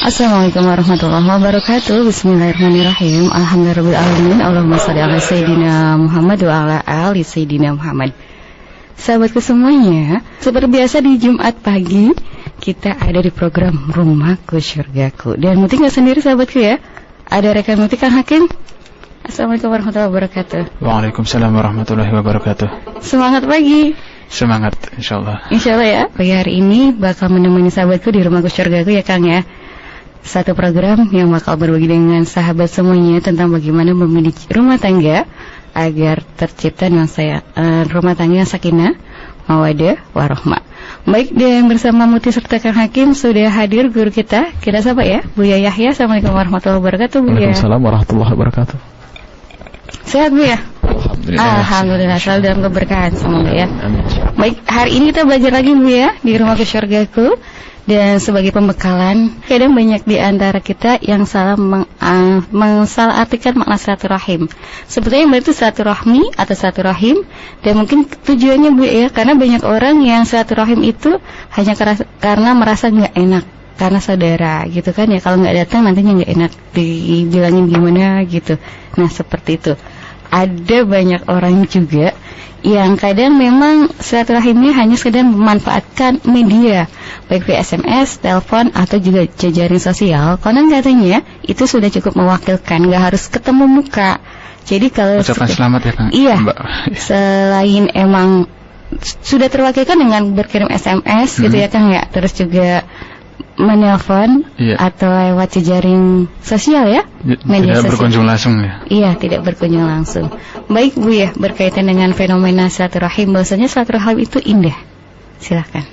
Assalamualaikum warahmatullahi wabarakatuh. Bismillahirrahmanirrahim. Alhamdulillahirrahmanirrahim. Allahumma shalli ala Sayyidina Muhammad wa ala ali Sayyidina Muhammad. Sahabatku semuanya, seperti biasa di Jumat pagi kita ada di program Rumahku Syurgaku. Dan Muti gak sendiri sahabatku ya, ada rekan Muti Kang Hakim. Assalamualaikum warahmatullahi wabarakatuh. Waalaikumsalam warahmatullahi wabarakatuh. Semangat pagi. Semangat, insyaallah. Insyaallah ya. Pagi hari ini bakal menemani sahabatku di Rumahku Syurgaku ya Kang ya. Satu program yang bakal berbagi dengan sahabat semuanya tentang bagaimana memiliki rumah tangga agar tercipta nuansa rumah tangga yang sakinah, mawaddah, warahmah. Baik, dan bersama Muti serta Kang Hakim sudah hadir guru kita. Kita sapa ya, Buya Yahya. Assalamualaikum warahmatullahi wabarakatuh, Buya. Waalaikumsalam warahmatullahi wabarakatuh. Sehat Buya? Alhamdulillah. Selalu dalam keberkahan semoga ya. Baik, hari ini kita belajar lagi Buya di Rumahku Syurgaku. Dan sebagai pembekalan, kadang banyak di antara kita yang salah mensalahartikan makna silaturahim. Sebetulnya yang benar itu silaturahmi atau silaturahim, dan mungkin tujuannya Bu ya, karena banyak orang yang silaturahim itu hanya karena merasa nggak enak karena saudara gitu kan ya, kalau nggak datang nantinya nggak enak dibilangin gimana gitu. Nah seperti itu. Ada banyak orang juga yang kadang memang silaturahimnya hanya sekedar memanfaatkan media, baik via SMS, telepon, atau juga jejaring sosial. Konon katanya itu sudah cukup mewakilkan, nggak harus ketemu muka. Jadi kalau ucapan selamat ya Kang. Iya, Mbak. Selain emang sudah terwakilkan dengan berkirim SMS gitu ya Kang ya, terus juga menelpon atau lewat jejaring sosial ya, media tidak sosial. berkunjung langsung ya. Iya, tidak berkunjung langsung. Baik Bu ya, berkaitan dengan fenomena silaturahim, bahwasanya silaturahim itu indah. Silakan.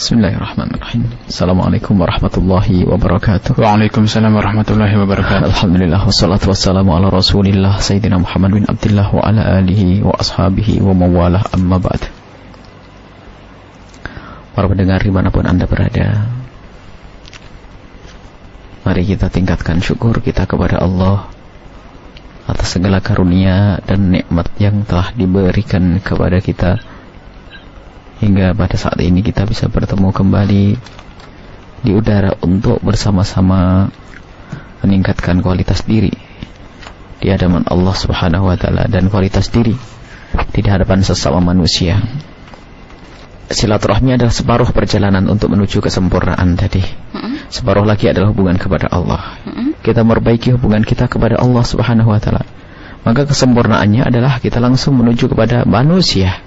Bismillahirrahmanirrahim. Assalamualaikum warahmatullahi wabarakatuh. Waalaikumsalam warahmatullahi wabarakatuh. Alhamdulillah, wassalatu wassalamu ala Rasulillah Sayyidina Muhammad bin Abdullah wa ala alihi wa ashabihi wa mawalah, amma ba'd. Para pendengar dimanapun Anda berada, mari kita tingkatkan syukur kita kepada Allah atas segala karunia dan nikmat yang telah diberikan kepada kita, hingga pada saat ini kita bisa bertemu kembali di udara untuk bersama-sama meningkatkan kualitas diri di hadapan Allah Subhanahu wa taala dan kualitas diri di hadapan sesama manusia. Silaturahmi adalah separuh perjalanan untuk menuju kesempurnaan tadi. Separuh lagi adalah hubungan kepada Allah. Kita memperbaiki hubungan kita kepada Allah Subhanahu wa taala. Maka kesempurnaannya adalah kita langsung menuju kepada manusia.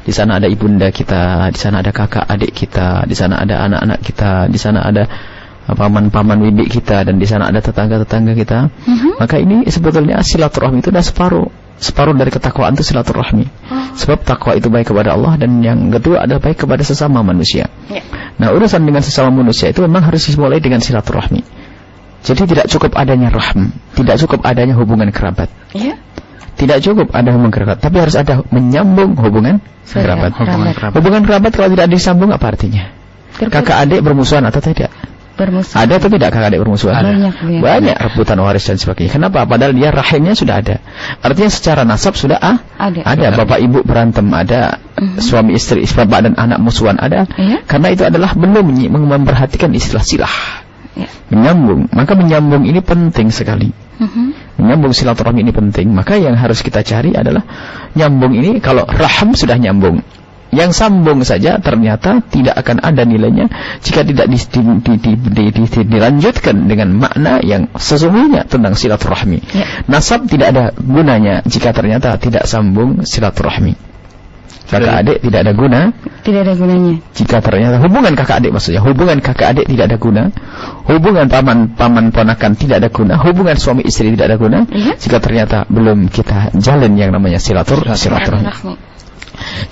Di sana ada ibunda kita, di sana ada kakak adik kita, di sana ada anak-anak kita, di sana ada paman-paman bibi kita, dan di sana ada tetangga-tetangga kita. Maka ini sebetulnya silaturahmi itu adalah separuh dari ketakwaan itu silaturahmi. Sebab takwa itu baik kepada Allah, dan yang kedua adalah baik kepada sesama manusia. Nah, urusan dengan sesama manusia itu memang harus dimulai dengan silaturahmi. Jadi tidak cukup adanya rahm, tidak cukup adanya hubungan kerabat. Tidak cukup ada hubungan kerabat, tapi harus ada menyambung hubungan kerabat. Hubungan kerabat kalau tidak disambung apa artinya? Kakak adik bermusuhan atau tidak? Bermusuhan. Ada atau tidak kakak adik bermusuhan? Banyak rebutan waris dan sebagainya. Kenapa? Padahal dia rahimnya sudah ada. Artinya secara nasab sudah ada. Bapak ibu berantem ada, suami istri, bapak dan anak musuhan ada. Karena itu adalah belum memperhatikan istilah silah. Menyambung. Maka menyambung ini penting sekali. Menyambung silaturahmi ini penting. Maka yang harus kita cari adalah nyambung ini. Kalau rahim sudah nyambung, yang sambung saja ternyata tidak akan ada nilainya jika tidak dilanjutkan dengan makna yang sesungguhnya tentang silaturahmi. Nasab tidak ada gunanya jika ternyata tidak sambung silaturahmi. Kakak adik tidak ada gunanya jika ternyata hubungan kakak adik, maksudnya hubungan kakak adik tidak ada guna, hubungan paman ponakan tidak ada guna, hubungan suami istri tidak ada guna jika ternyata belum kita jalin yang namanya silaturahmi.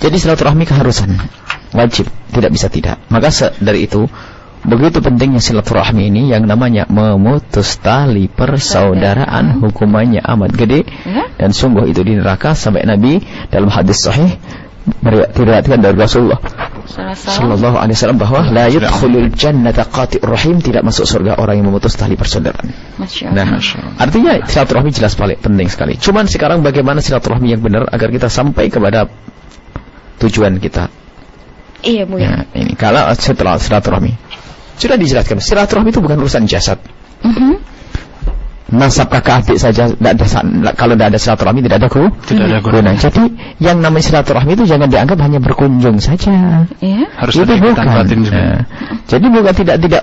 Jadi silaturahmi keharusan, wajib, tidak bisa tidak. Maka dari itu begitu pentingnya silaturahmi ini, yang namanya memutus tali persaudaraan hukumannya amat gede, dan sungguh itu di neraka. Sampai Nabi dalam hadis sahih diriwayatkan dari Rasulullah sallallahu alaihi wasallam bahwa la yadkhulul jannata qati'ur rahim, tidak masuk surga orang yang memutus tali persaudaraan. Nah, artinya silaturahmi jelas paling penting sekali. Cuman sekarang bagaimana silaturahmi yang benar agar kita sampai kepada tujuan kita. Iya Bu ya. Nah, ini kalau setelah silaturahmi Sudah dijelaskan, silaturahmi itu bukan urusan jasad. Nasab kakak adik saja kalau tidak ada silaturahmi tidak ada guna. Jadi yang namanya silaturahmi itu jangan dianggap hanya berkunjung saja. Harus itu ada ikatan batin juga. Jadi bukan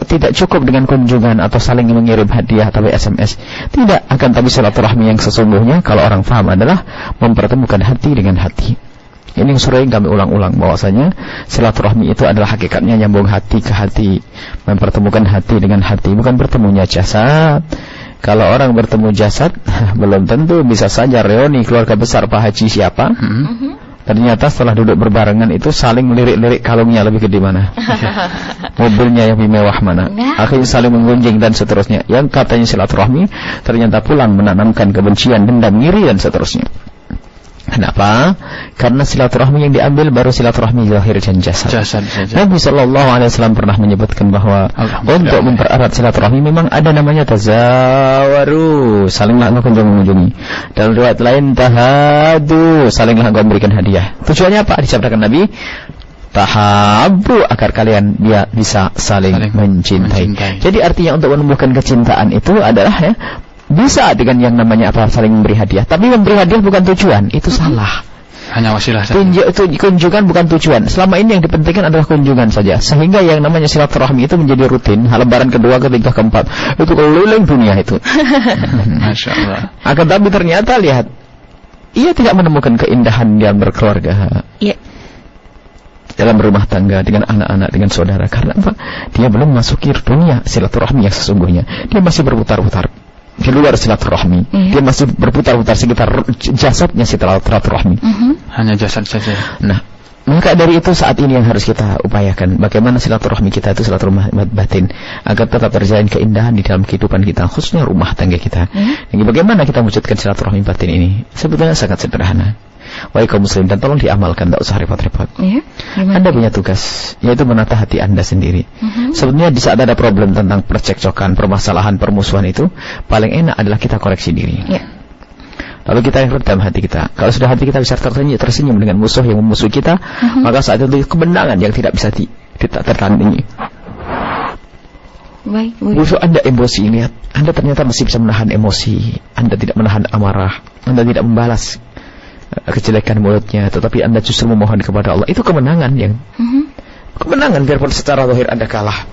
tidak cukup dengan kunjungan atau saling mengirim hadiah atau SMS. Tidak, akan tapi silaturahmi yang sesungguhnya kalau orang paham adalah mempertemukan hati dengan hati. Ini yang sering kami ulang-ulang bahwasanya silaturahmi itu adalah hakikatnya nyambung hati ke hati, mempertemukan hati dengan hati, bukan bertemunya jasad. Kalau orang bertemu jasad, belum tentu, bisa saja reuni keluarga besar Pak Haji siapa. Ternyata setelah duduk berbarengan itu saling lirik-lirik kalungnya lebih gede mana, mobilnya yang lebih mewah mana, akhirnya saling menggunjing dan seterusnya. Yang katanya silaturahmi ternyata pulang menanamkan kebencian, dendam, ngiri dan seterusnya. Kenapa? Karena silaturahmi yang diambil baru silaturahmi zahir dan jasad. Nabi SAW pernah menyebutkan bahwa untuk mempererat silaturahmi memang ada namanya tazawaru, salinglah engkau mengunjungi. Dalam riwayat lain tahadu, salinglah engkau memberikan hadiah. Tujuannya apa? Disabdakan Nabi, tahabu, agar kalian bisa saling mencintai. Jadi artinya untuk menumbuhkan kecintaan itu adalah bisa dengan yang namanya apa, saling memberi hadiah. Tapi memberi hadiah bukan tujuan, itu salah. Hanya wasilah saja. Kunjungan bukan tujuan. Selama ini yang dipentingkan adalah kunjungan saja. Sehingga yang namanya silaturahmi itu menjadi rutin. Lebaran kedua, ketiga, keempat, itu keliling dunia itu. Masya Allah. Akan tapi ternyata lihat, ia tidak menemukan keindahan dalam berkeluarga. Iya. Dalam berumah tangga, dengan anak-anak, dengan saudara. Karena apa? Dia belum masuki dunia silaturahmi yang sesungguhnya. Dia masih berputar-putar di luar silaturahmi. Dia masih berputar-putar sekitar jasadnya silaturahmi. Hanya jasad saja. Nah, maka dari itu saat ini yang harus kita upayakan, bagaimana silaturahmi kita itu silaturahmi batin agar tetap terjalin keindahan di dalam kehidupan kita, khususnya rumah tangga kita. Jadi bagaimana kita wujudkan silaturahmi batin ini? Sebetulnya sangat sederhana. Wahai kaum muslim, dan tolong diamalkan, tak usah repot-repot. Anda punya tugas, yaitu menata hati Anda sendiri. Sebetulnya di saat ada problem tentang percekcokan, permasalahan, permusuhan itu, paling enak adalah kita koreksi diri. Lalu kita redam hati kita. Kalau sudah hati kita bisa tersenyum dengan musuh yang memusuhi kita, maka saat itu kemenangan yang tidak bisa tertandingi. Musuh Anda emosi, lihat, Anda ternyata masih bisa menahan emosi, Anda tidak menahan amarah, Anda tidak membalas kejelekan mulutnya, tetapi Anda justru memohon kepada Allah. Itu kemenangan yang kemenangan, biarpun secara zahir Anda kalah.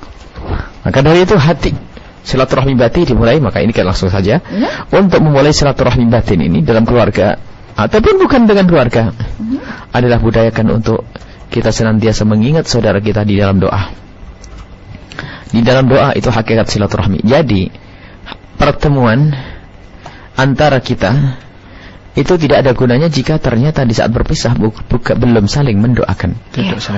Maka dari itu hati silaturahmi batin dimulai. Maka ini kan langsung saja untuk memulai silaturahmi batin ini dalam keluarga ataupun bukan dengan keluarga, adalah budayakan untuk kita senantiasa mengingat saudara kita di dalam doa. Di dalam doa itu hakikat silaturahmi. Jadi pertemuan antara kita itu tidak ada gunanya jika ternyata di saat berpisah belum saling mendoakan.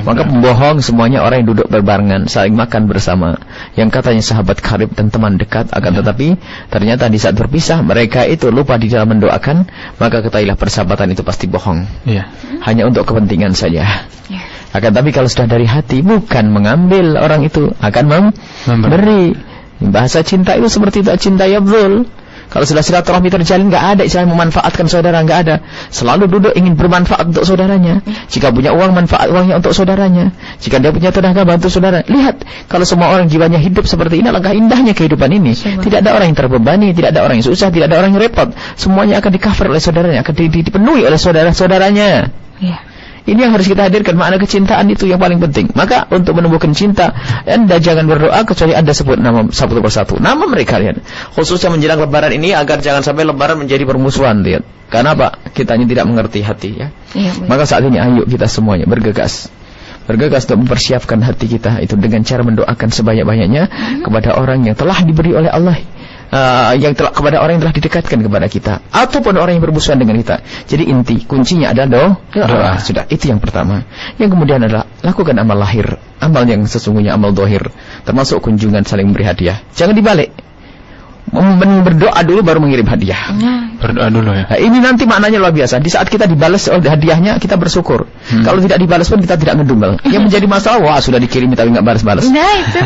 Maka pembohong semuanya orang yang duduk berbarengan, saling makan bersama, yang katanya sahabat karib dan teman dekat, akan tetapi ternyata di saat berpisah mereka itu lupa di dalam mendoakan, maka ketahuilah persahabatan itu pasti bohong. Hanya untuk kepentingan saja. Akan tapi kalau sudah dari hati, bukan mengambil, orang itu akan memberi. Bahasa cinta itu seperti itu, cinta ya betul. Kalau sudah silaturahmi terjalin, nggak ada istilah memanfaatkan saudara, nggak ada. Selalu duduk ingin bermanfaat untuk saudaranya. Jika punya uang, manfaat uangnya untuk saudaranya. Jika dia punya tenaga, bantu saudara. Lihat, kalau semua orang jiwanya hidup seperti ini, alangkah indahnya kehidupan ini. Tidak ada orang yang terbebani, tidak ada orang yang susah, tidak ada orang yang repot. Semuanya akan di-cover oleh saudaranya, akan dipenuhi oleh saudara-saudaranya. Ini yang harus kita hadirkan, makna kecintaan itu yang paling penting. Maka untuk menumbuhkan cinta, Anda jangan berdoa kecuali Anda sebut nama satu persatu, nama mereka, lihat. Khususnya menjelang lebaran ini, agar jangan sampai lebaran menjadi permusuhan, lihat. Karena apa? Kita ini tidak mengerti hati, ya. Maka saat ini ayo kita semuanya bergegas untuk mempersiapkan hati kita itu dengan cara mendoakan sebanyak-banyaknya kepada orang yang telah diberi oleh Allah, kepada orang yang telah didekatkan kepada kita, ataupun orang yang bermusuhan dengan kita. Jadi inti kuncinya adalah doa. Sudah, itu yang pertama. Yang kemudian adalah lakukan amal lahir, amal yang sesungguhnya amal dohir, termasuk kunjungan, saling memberi hadiah. Jangan dibalik, berdoa dulu baru mengirim hadiah. Berdoa dulu, ya. Nah, ini nanti maknanya luar biasa. Di saat kita dibalas oleh hadiahnya, kita bersyukur. Kalau tidak dibalas pun kita tidak ngedumel. Yang menjadi masalah, wah sudah dikirimi tapi nggak balas-balas. Nah itu.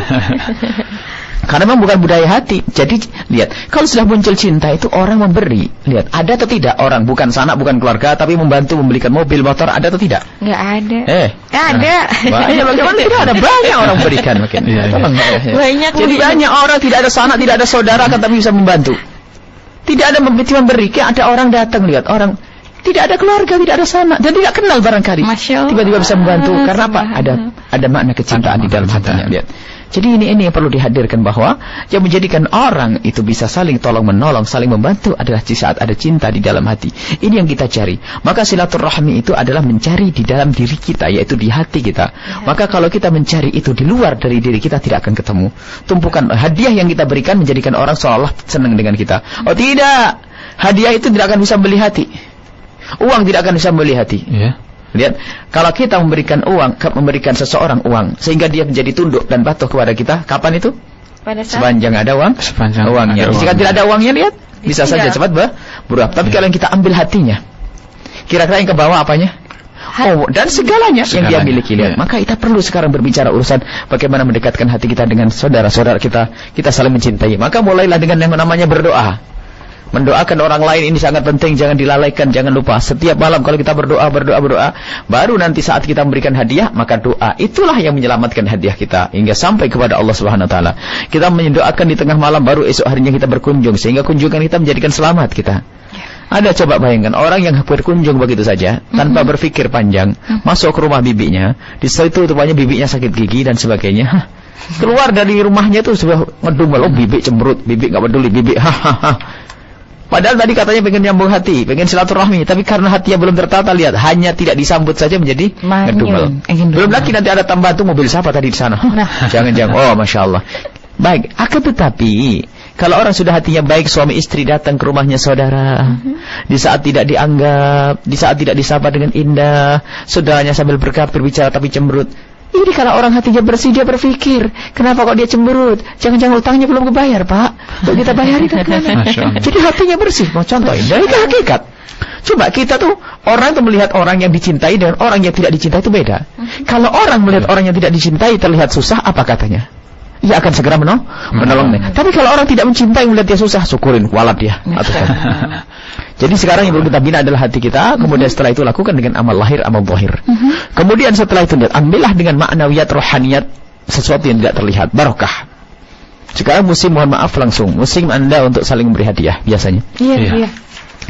Karena memang bukan budaya hati. Jadi lihat, kalau sudah muncul cinta itu orang memberi. Lihat, ada atau tidak orang bukan sanak bukan keluarga tapi membantu membelikan mobil motor, ada atau tidak? Nggak ada. Ada. Banyak, bagaimana tidak ada, banyak orang berikan makin. Banyak. Jadi banyak orang tidak ada sanak tidak ada saudara kan tapi bisa membantu. Tidak ada memberi. Kayak ada orang datang, lihat orang tidak ada keluarga, tidak ada sanak dan tidak kenal barangkali. Tiba-tiba bisa membantu. Karena apa? Ada makna kecintaan di dalam hatinya. Lihat. Jadi ini yang perlu dihadirkan, bahwa yang menjadikan orang itu bisa saling tolong-menolong, saling membantu adalah di saat ada cinta di dalam hati. Ini yang kita cari. Maka silaturahmi itu adalah mencari di dalam diri kita, yaitu di hati kita. Maka kalau kita mencari itu di luar dari diri kita, tidak akan ketemu. Tumpukan hadiah yang kita berikan menjadikan orang seolah senang dengan kita. Oh tidak, hadiah itu tidak akan bisa membeli hati. Uang tidak akan bisa membeli hati. Lihat, kalau kita memberikan uang, memberikan seseorang uang sehingga dia menjadi tunduk dan patuh kepada kita, kapan itu? Sepanjang ada uang, uangnya. Jika tidak ada uangnya, lihat, bisa saja cepat berubah. Tapi kalau yang kita ambil hatinya, kira-kira yang ke bawah apanya? Dan segalanya yang dia miliki, lihat. Maka kita perlu sekarang berbicara urusan bagaimana mendekatkan hati kita dengan saudara-saudara kita saling mencintai. Maka mulailah dengan yang namanya berdoa. Mendoakan orang lain ini sangat penting, jangan dilalaikan, jangan lupa. Setiap malam kalau kita berdoa, baru nanti saat kita memberikan hadiah, maka doa itulah yang menyelamatkan hadiah kita hingga sampai kepada Allah Subhanahu wa taala. Kita mendoakan di tengah malam, baru esok harinya kita berkunjung sehingga kunjungan kita menjadikan selamat kita. Ada, coba bayangkan orang yang berkunjung begitu saja tanpa berpikir panjang, masuk ke rumah bibinya, di situ rupanya bibinya sakit gigi dan sebagainya. Keluar dari rumahnya itu sudah ngedumel, bibi cemberut, bibi enggak peduli, bibi padahal tadi katanya pengen nyambung hati, pengen silaturahmi, tapi karena hatinya belum tertata, lihat, hanya tidak disambut saja menjadi ngedumel. Belum lagi nanti ada tambah tuh mobil siapa tadi di sana. Jangan-jangan, oh masya Allah. Baik, akan tetapi kalau orang sudah hatinya baik, suami istri datang ke rumahnya saudara, di saat tidak dianggap, di saat tidak disapa dengan indah, saudaranya sambil berbicara tapi cemberut. Ini kalau orang hatinya bersih, dia berpikir, kenapa kok dia cemberut? Jangan-jangan utangnya belum kebayar, Pak. Kok kita bayarin kan? Jadi hatinya bersih. Mau contohin, dari itu hakikat. Coba kita tuh, orang tuh melihat orang yang dicintai dengan orang yang tidak dicintai itu beda. Kalau orang melihat orang yang tidak dicintai terlihat susah, apa katanya? Ia akan segera menolongnya. Tapi kalau orang tidak mencintai melihat dia susah, syukurin, walat dia. Jadi sekarang yang perlu kita bina adalah hati kita. Kemudian setelah itu lakukan dengan amal lahir, amal zahir. Kemudian setelah itu ambillah dengan maknawiyat, rohaniyat, sesuatu yang tidak terlihat, barokah. Sekarang musim, mohon maaf langsung, musim Anda untuk saling memberi hadiah biasanya. Iya.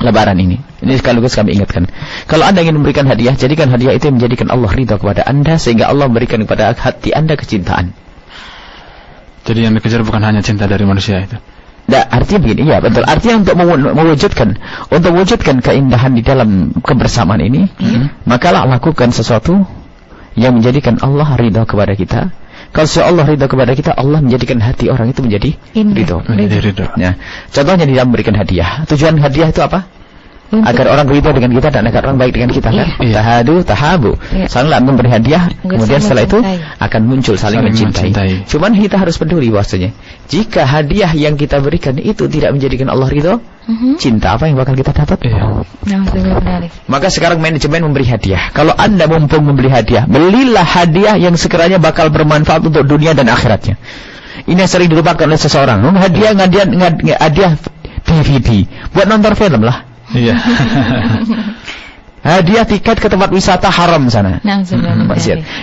Lebaran ini sekaligus kami ingatkan, kalau Anda ingin memberikan hadiah, jadikan hadiah itu yang menjadikan Allah ridha kepada Anda, sehingga Allah memberikan kepada hati Anda kecintaan. Jadi yang dikejar bukan hanya cinta dari manusia itu. Nah, artinya begini, iya betul. Artinya untuk mewujudkan keindahan di dalam kebersamaan ini, makalah lakukan sesuatu yang menjadikan Allah ridha kepada kita. Kalau Allah ridha kepada kita, Allah menjadikan hati orang itu menjadi ridha. Nah, contohnya di dalam memberikan hadiah. Tujuan hadiah itu apa? Agar orang ridha dengan kita dan agar orang baik dengan kita, kan? Tahadu, tahabu. Salinglah memberi hadiah, kemudian setelah itu akan muncul saling mencintai. Cuman kita harus peduli bahwasanya jika hadiah yang kita berikan itu tidak menjadikan Allah ridha, cinta apa yang bakal kita dapat? Maka sekarang manajemen memberi hadiah. Kalau Anda mumpung memberi hadiah, belilah hadiah yang sekiranya bakal bermanfaat untuk dunia dan akhiratnya. Ini yang sering dilupakan oleh seseorang. Hadiah DVD buat nonton film lah. Iya. Hadiah tiket ke tempat wisata haram sana.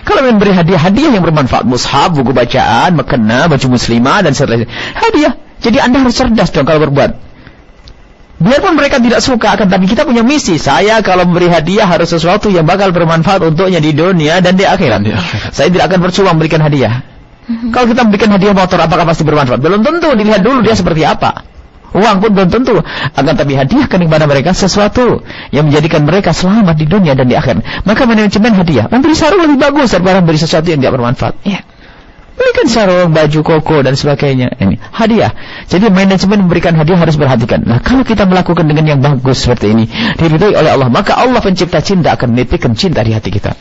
Kalau memberi hadiah yang bermanfaat, mushaf, buku bacaan, mukena, baju muslimah dan sebagainya. Hadiah. Jadi Anda harus cerdas dong kalau berbuat. Biarpun mereka tidak suka, akan tapi kita punya misi. Saya kalau memberi hadiah harus sesuatu yang bakal bermanfaat untuknya di dunia dan di akhirat. Saya tidak akan percuma memberikan hadiah. Kalau kita memberikan hadiah motor, apakah pasti bermanfaat? Belum tentu. Dilihat dulu dia seperti apa. Uang pun belum tentu. Akan tapi hadiahkan kepada mereka sesuatu yang menjadikan mereka selamat di dunia dan di akhirat. Maka manajemen hadiah, memberi sarung lebih bagus daripada memberi sesuatu yang tidak bermanfaat. Berikan sarung, baju koko dan sebagainya. Ini hadiah. Jadi manajemen memberikan hadiah harus berhatikan. Nah, kalau kita melakukan dengan yang bagus seperti ini, diridhoi oleh Allah, maka Allah pencipta cinta akan menitipkan cinta di hati kita.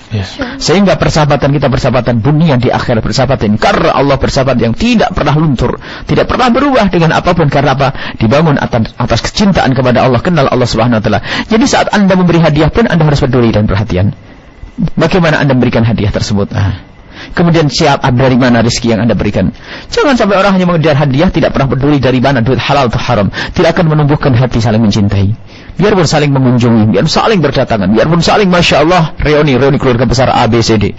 Sehingga persahabatan kita persahabatan dunia di akhirat, persahabatan karena Allah, persahabatan yang tidak pernah luntur, tidak pernah berubah dengan apapun. Karena apa? Dibangun atas kecintaan kepada Allah, kenal Allah Subhanahu wa taala. Jadi saat Anda memberi hadiah pun Anda harus peduli dan perhatian. Bagaimana Anda memberikan hadiah tersebut? Kemudian siap dari mana rezeki yang Anda berikan. Jangan sampai orang hanya mengejar hadiah, tidak pernah peduli dari mana duit halal atau haram. Tidak akan menumbuhkan hati saling mencintai. Biarpun saling mengunjungi, biarpun saling berdatangan, biarpun saling Masya Allah reuni keluarga besar A, B, C, D.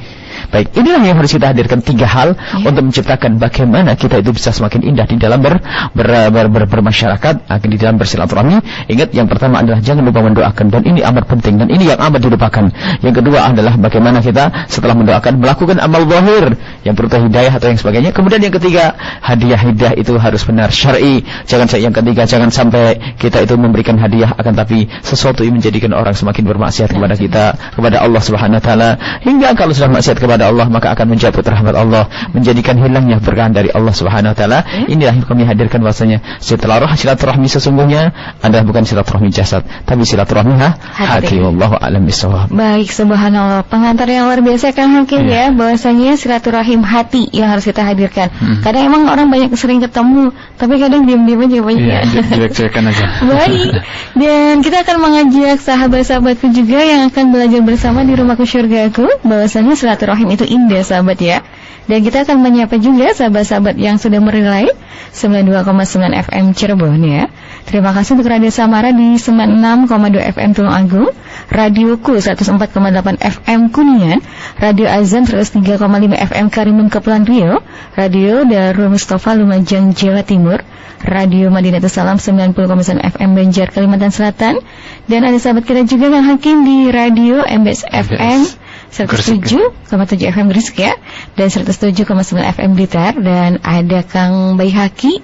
Baik, inilah yang harus kita hadirkan 3 hal untuk menciptakan bagaimana kita itu bisa semakin indah di dalam bermasyarakat, di dalam bersilaturahmi. Ingat, yang pertama adalah jangan lupa mendoakan, dan ini amat penting, dan ini yang amat dilupakan. Yang kedua adalah bagaimana kita setelah mendoakan melakukan amal zahir yang berupa hidayah atau yang sebagainya. Kemudian yang ketiga, hadiah itu harus benar syar'i. Yang ketiga, jangan sampai kita itu memberikan hadiah akan tapi sesuatu yang menjadikan orang semakin bermaksiat kepada kita, kepada Allah Subhanahu wa taala, hingga kalau sudah maksiat kepada Allah maka akan menjabut rahmat Allah, menjadikan hilangnya berkah dari Allah Subhanahu wa taala. Inilah yang kami hadirkan bahwasanya silaturahmi sesungguhnya adalah bukan silaturahmi jasad, tapi silaturahmi hati. Wallahu a'lam bishawab. Baik, subhanallah. Pengantar yang luar biasa Kang Hakim ya, bahwasanya silaturahim hati yang harus kita hadirkan. Kadang emang orang banyak sering ketemu, tapi kadang diam-diam aja banyak. Diam-diam aja. Baik. Dan kita akan mengajak sahabat-sahabatku juga yang akan belajar bersama di Rumahku Syurgaku, bahwasanya silaturahim itu indah sahabat ya. Dan kita akan menyapa juga sahabat-sahabat yang sudah merilai 92,9 FM Cirebon ya. Terima kasih untuk Radio Samara di 96,2 FM Tulung Agung, Radioku 104,8 FM Kuningan, Radio Azan 103,5 FM Karimun Kepulauan Riau, Radio Darul Mustafa Lumajang Jawa Timur, Radio Madinatus Salam 90,9 FM Banjar Kalimantan Selatan, dan ada sahabat kita juga yang Hakim di Radio MBS FM 107,7 FM Gresik ya, dan 107,9 FM Blitar, dan ada Kang Baihaki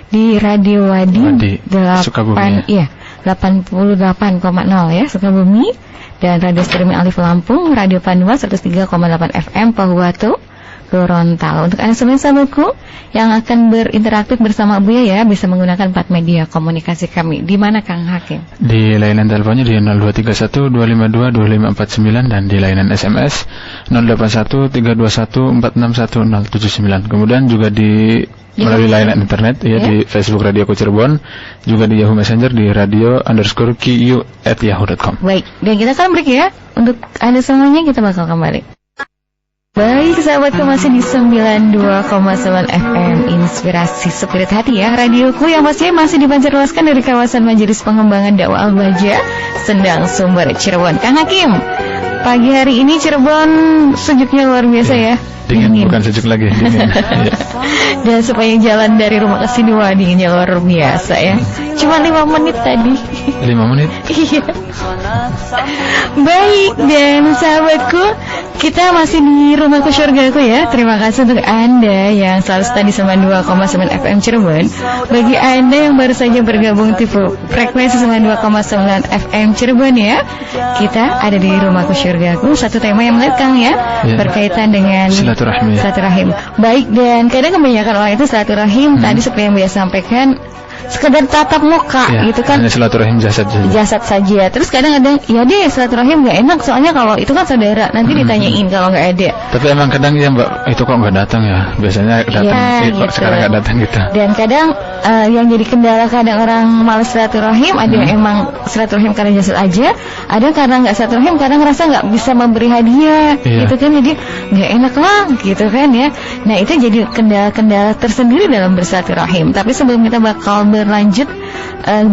di Radio Wadi 80,0 ya Sukabumi, dan Radio Streaming Alif Lampung, Radio Panua 103,8 FM Pahuwato Gorontalo. Untuk Anda semua sahabatku yang akan berinteraksi bersama Buya ya, bisa menggunakan 4 media komunikasi kami. Di mana Kang Hakim? Di layanan teleponnya di 0231 252 2549, dan di layanan SMS 081 321 461079. Kemudian juga di melalui layanan internet ya, di Facebook Radio Cirebon, juga di Yahoo Messenger di radio_ku@yahoo.com. Baik, dan kita akan break ya. Untuk Anda semuanya kita bakal kembali. Baik sahabatku, masih di 92,9 FM Inspirasi Spirit Hati ya, radioku yang pastinya masih dipancarluaskan dari kawasan Majelis Pengembangan Dakwah Al-Baja, Sendang Sumber, Cirebon. Kang Hakim, pagi hari ini Cirebon sejuknya luar biasa ya. Dingin, bukan sejuk lagi, dingin. Dan supaya jalan dari rumah ke sini, wah dinginnya luar biasa ya. Cuma 5 menit tadi. 5 menit? Iya. Baik, dan sahabatku, kita masih di Rumahku Syurgaku ya. Terima kasih untuk Anda yang selalu stay di 92,9 FM Cirebon. Bagi Anda yang baru saja bergabung di frekuensi 92,9 FM Cirebon ya, kita ada di Rumahku Syurgaku. Satu tema yang menarik Kang ya, berkaitan dengan silaturahim. Baik, dan kadang kebanyakan orang itu silaturahim tadi seperti yang Buya sampaikan sekedar tatap muka gitu kan, hanya silaturahim jasad saja. Terus kadang-kadang ya deh silaturahim nggak enak, soalnya kalau itu kan saudara nanti ditanyain kalau nggak ada. Tapi emang kadang ya Mbak, itu kok nggak datang ya, biasanya datang gitu. Sekarang nggak datang gitu. Dan kadang yang jadi kendala kadang orang malas silaturahim, ada yang emang silaturahim karena jasad aja, ada karena nggak silaturahim kadang ngerasa nggak bisa memberi hadiah gitu kan, jadi nggak enak lah gitu kan ya. Nah itu jadi kendala-kendala tersendiri dalam bersilaturahim. Tapi sebelum kita bakal berlanjut